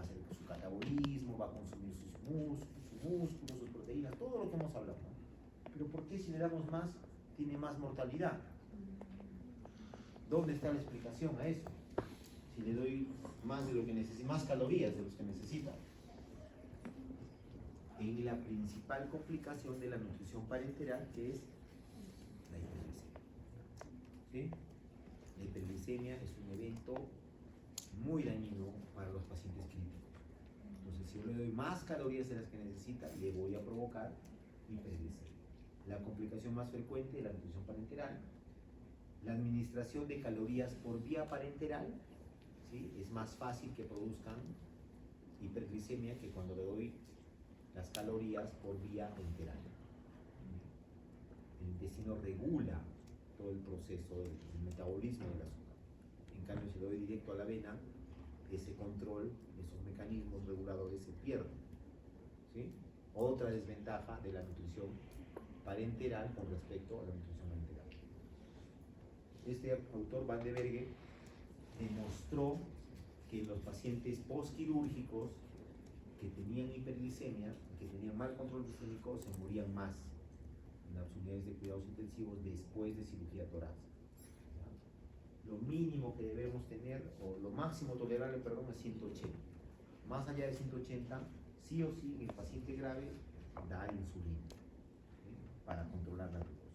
hacer su catabolismo, va a consumir sus músculos, sus proteínas, todo lo que hemos hablado, ¿no? Pero ¿por qué si le damos más, tiene más mortalidad? ¿Dónde está la explicación a eso? Si le doy más de lo que necesita, más calorías de los que necesita. En la principal complicación de la nutrición parenteral, que es la hiperglicemia. ¿Sí? La hiperglicemia es un evento muy dañino para los pacientes críticos. Entonces, si yo le doy más calorías de las que necesita, le voy a provocar hiperglicemia. La complicación más frecuente de la nutrición parenteral, la administración de calorías por vía parenteral, ¿sí?, es más fácil que produzcan hiperglicemia que cuando le doy las calorías por vía enteral. El intestino regula todo el proceso del metabolismo del azúcar. En cambio, si lo doy directo a la vena, ese control, esos mecanismos reguladores se pierden. ¿Sí? Otra desventaja de la nutrición parenteral con respecto a la nutrición enteral. Este autor Van de Berge demostró que los pacientes postquirúrgicos que tenían hiperglicemia, que tenían mal control glucémico, se morían más en las unidades de cuidados intensivos después de cirugía torácica. Lo mínimo que debemos tener, o lo máximo tolerable, perdón, es 180. Más allá de 180, sí o sí, el paciente grave da insulina, ¿sí?, para controlar la glucosa.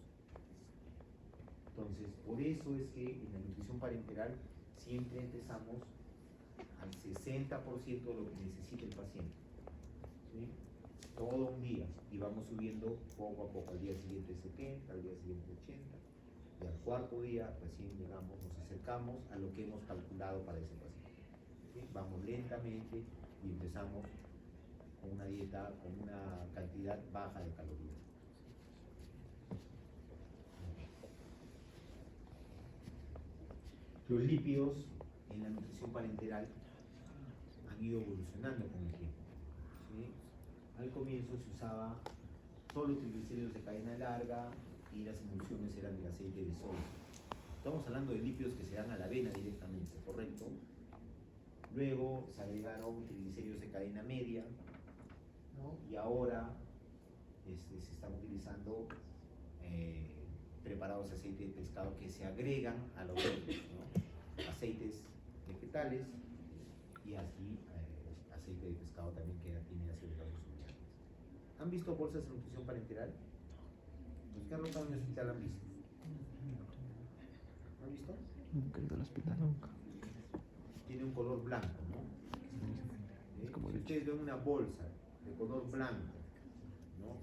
Entonces, por eso es que en la nutrición parenteral siempre empezamos al 60% de lo que necesita el paciente, ¿sí?, todo un día, y vamos subiendo poco a poco, al día siguiente 70, al día siguiente 80, y al cuarto día recién llegamos, nos acercamos a lo que hemos calculado para ese paciente. ¿Sí? Vamos lentamente y empezamos con una dieta, con una cantidad baja de calorías. Los lípidos en la nutrición parenteral han ido evolucionando con el tiempo. ¿Sí? Al comienzo se usaba solo triglicéridos de cadena larga y las emulsiones eran de aceite de soya. Estamos hablando de lípidos que se dan a la avena directamente, ¿correcto? Luego se agregaron triglicéridos de cadena media, ¿no? Y ahora se están utilizando preparados de aceite de pescado que se agregan a los lípidos, ¿no? Aceites vegetales y aquí aceite de pescado también que tiene ácidos grasos omega-3. ¿Han visto bolsas de nutrición parenteral? Los que han rotado en el hospital han visto. ¿No han visto? Nunca he ido al hospital, nunca. Tiene un color blanco, ¿no? Es como si ustedes ven una bolsa de color blanco, ¿no?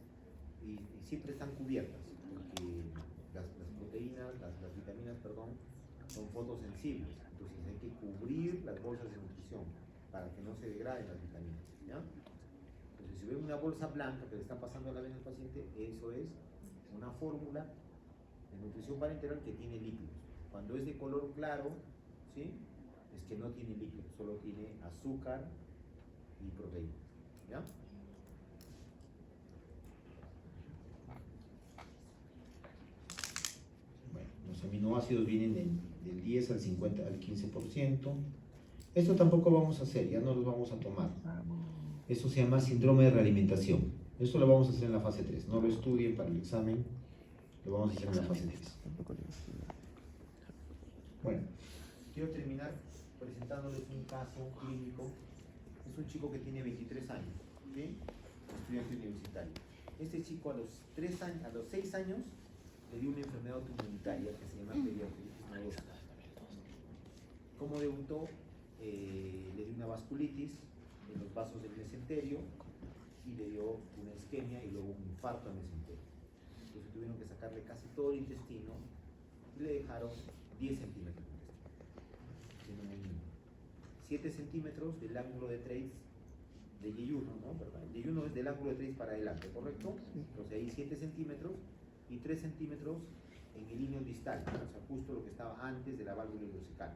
Y siempre están cubiertas, porque las proteínas, las vitaminas, perdón, son fotosensibles. Entonces hay que cubrir las bolsas de nutrición para que no se degraden las vitaminas, ¿ya? Entonces, si ven una bolsa blanca que le está pasando a la vena al paciente, eso es una fórmula de nutrición parenteral que tiene lípidos. Cuando es de color claro, ¿sí?, es que no tiene lípidos, solo tiene azúcar y proteínas, ¿ya? Bueno, los aminoácidos vienen del 10 al 50 al 15%. Esto tampoco vamos a hacer, ya no los vamos a tomar. Eso se llama síndrome de realimentación. Esto lo vamos a hacer en la fase 3. No lo estudien para el examen, lo vamos a hacer en la fase 3. Bueno, quiero terminar presentándoles un caso clínico. Es un chico que tiene 23 años, ¿sí?, estudiante universitario. Este chico a los 6 años le dio una enfermedad autoinmunitaria que se llama periarteritis nodosa. ¿Cómo debutó? Le dio una vasculitis en los vasos del mesenterio y le dio una isquemia y luego un infarto al mesenterio. Entonces tuvieron que sacarle casi todo el intestino y le dejaron 10 centímetros de intestino. 7 centímetros del ángulo de Treitz de yeyuno, ¿no? ¿Verdad? El yeyuno es del ángulo de Treitz para adelante, ¿correcto? Entonces ahí 7 centímetros y 3 centímetros en el líneo distal, o sea, justo lo que estaba antes de la válvula ileocecal,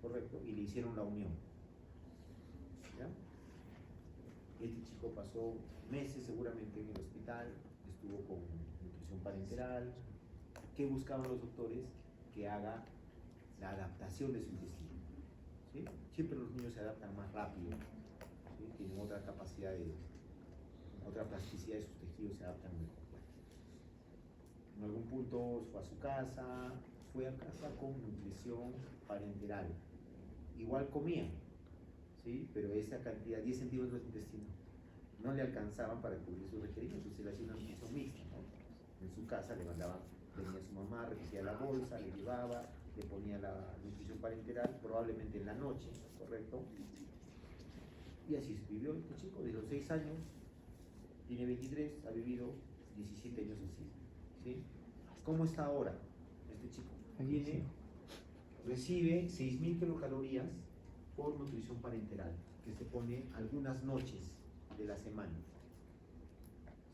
¿correcto? Y le hicieron la unión. ¿Ya? Este chico pasó meses seguramente en el hospital, estuvo con nutrición parenteral. ¿Qué buscaban los doctores? Que haga la adaptación de su intestino. ¿Sí? Siempre los niños se adaptan más rápido, ¿sí? Tienen otra capacidad otra plasticidad de sus tejidos, se adaptan mejor. En algún punto fue a casa con nutrición parenteral. Igual comía, ¿sí? Pero esa cantidad, 10 centímetros de intestino, no le alcanzaban para cubrir sus requerimientos. Entonces le hacía una nutrición mixta, ¿no? En su casa le mandaban, venía su mamá, recogía la bolsa, le llevaba, le ponía la nutrición parenteral, probablemente en la noche, ¿correcto? Y así se vivió este chico, de los 6 años, tiene 23, ha vivido 17 años así, ¿sí? ¿Cómo está ahora este chico? Recibe 6.000 kilocalorías por nutrición parenteral, que se pone algunas noches de la semana,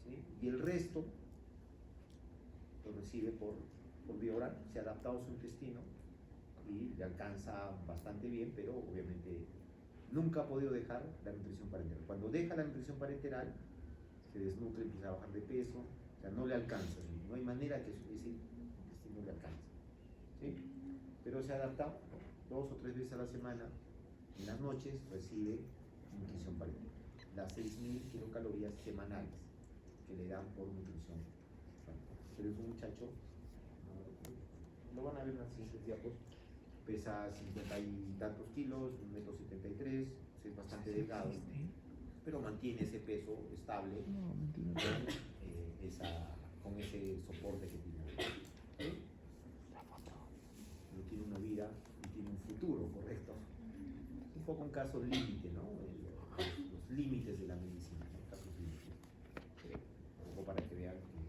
¿sí? Y el resto lo recibe por vía oral. Se ha adaptado a su intestino y le alcanza bastante bien, pero obviamente nunca ha podido dejar la nutrición parenteral. Cuando deja la nutrición parenteral, se desnutre, empieza a bajar de peso, o sea, no le alcanza, no hay manera que ese intestino le alcance, ¿sí? Pero se ha adaptado, ¿no? 2 o 3 veces a la semana, en las noches recibe nutrición parenteral, las 6.000 kilocalorías semanales que le dan por nutrición parenteral. Pero es un muchacho, lo van a ver en las siguientes diapos, pesa 50 y tantos kilos, 1,73 m, es bastante delgado, pero mantiene ese peso estable con ese soporte que tiene. ¿Sí? No tiene una vida y tiene un futuro, correcto. Un poco un caso límite, ¿no? Los límites de la medicina, ¿no? Casos límites. Un poco para que vean que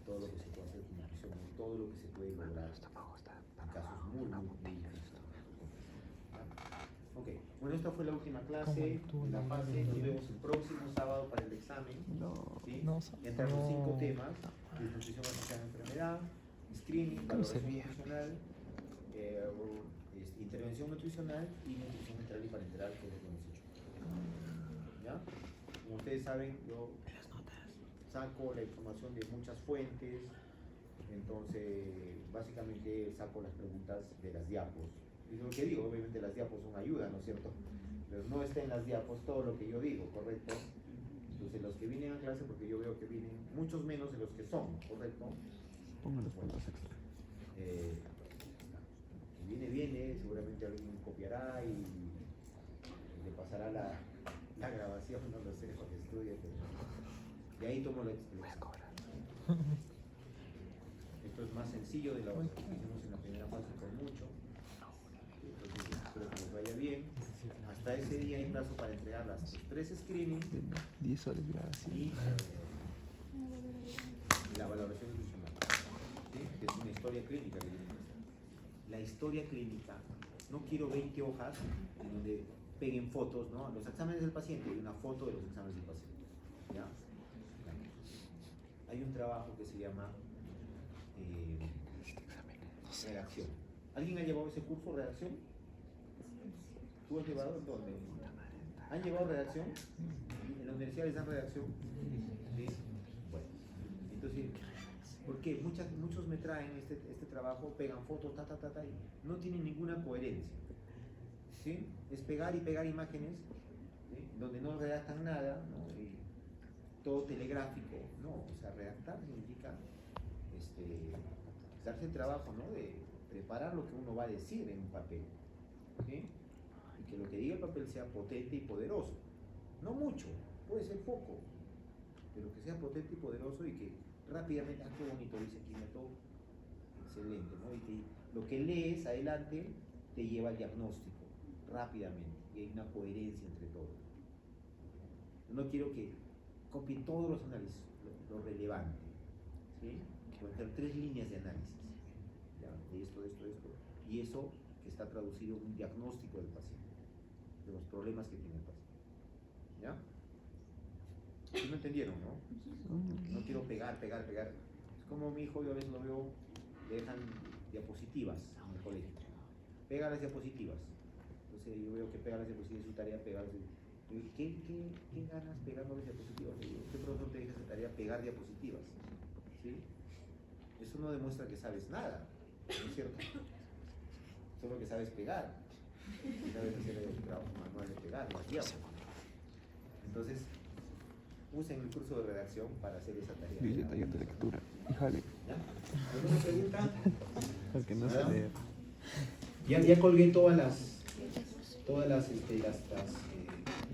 todo lo que se puede hacer con nutrición, todo lo que se puede lograr en casos muy difíciles. Ok, bueno, esta fue la última clase de la fase. Nos vemos el próximo sábado para el examen. ¿Sí? Entramos 5 temas: desnutrición asociada a enfermedad, screening, valoración nutricional, intervención nutricional y nutrición enteral y parenteral, que es lo que hemos hecho. ¿Ya? Como ustedes saben, yo saco la información de muchas fuentes, entonces básicamente saco las preguntas de las diapos. Y lo que digo, obviamente las diapos son ayuda, ¿no es cierto? Pero no está en las diapos todo lo que yo digo, ¿correcto? Entonces los que vienen a clase, porque yo veo que vienen muchos menos de los que son, ¿correcto? Pongan los puntos extra. Viene, seguramente alguien copiará y le pasará la grabación, no lo sé, para que estudie, pero de ahí tomo la explicación. Esto es más sencillo de lo que hicimos en la primera fase con mucho. Entonces espero que les vaya bien. Hasta ese día hay plazo para entregar las 3 screenings 10 horas de grabación. y la valoración nutricional, ¿sí? Que es una historia clínica que tienen que hacer. La historia clínica, no quiero 20 hojas en donde peguen fotos, ¿no? Los exámenes del paciente y una foto de los exámenes del paciente, ¿ya? Hay un trabajo que se llama redacción. ¿Alguien ha llevado ese curso, redacción? ¿Tú has llevado? ¿Dónde? ¿Han llevado redacción? ¿En la universidad les dan redacción? ¿Sí? Bueno, entonces, ¿por qué? Muchos me traen este trabajo, pegan fotos, y no tienen ninguna coherencia, ¿sí? Es pegar y pegar imágenes, ¿sí? Donde no redactan nada, ¿no? Y todo telegráfico, no, o sea, redactar significa darse el trabajo, ¿no? De preparar lo que uno va a decir en un papel, ¿sí? Y que lo que diga el papel sea potente y poderoso, no mucho, puede ser poco, pero que sea potente y poderoso y que rápidamente, qué bonito dice aquí, método excelente, ¿no? Lo que lees adelante te lleva al diagnóstico rápidamente y hay una coherencia entre todos. No quiero que copie todos los análisis, lo relevante, ¿sí? Pueden ser 3 líneas de análisis, ¿ya? De esto, y eso que está traducido en un diagnóstico del paciente, de los problemas que tiene el paciente, ¿ya? ¿Sí me entendieron, no? No quiero pegar. Es como mi hijo, yo a veces lo veo, le dejan diapositivas en el colegio. Pega las diapositivas. Entonces yo veo que pega las diapositivas, es su tarea pegar. ¿Qué ganas pegando las diapositivas? ¿Qué profesor te dice esa tarea pegar diapositivas? ¿Sí? Eso no demuestra que sabes nada, ¿no es cierto? Solo que sabes pegar. Que sabes hacer el trabajo manual de pegar, las diapositivas. Entonces, usen el curso de redacción para hacer esa tarea. Y taller de lectura. Híjale. ¿Ya? ¿Alguna pregunta? El que no se lee. Ya colgué todas las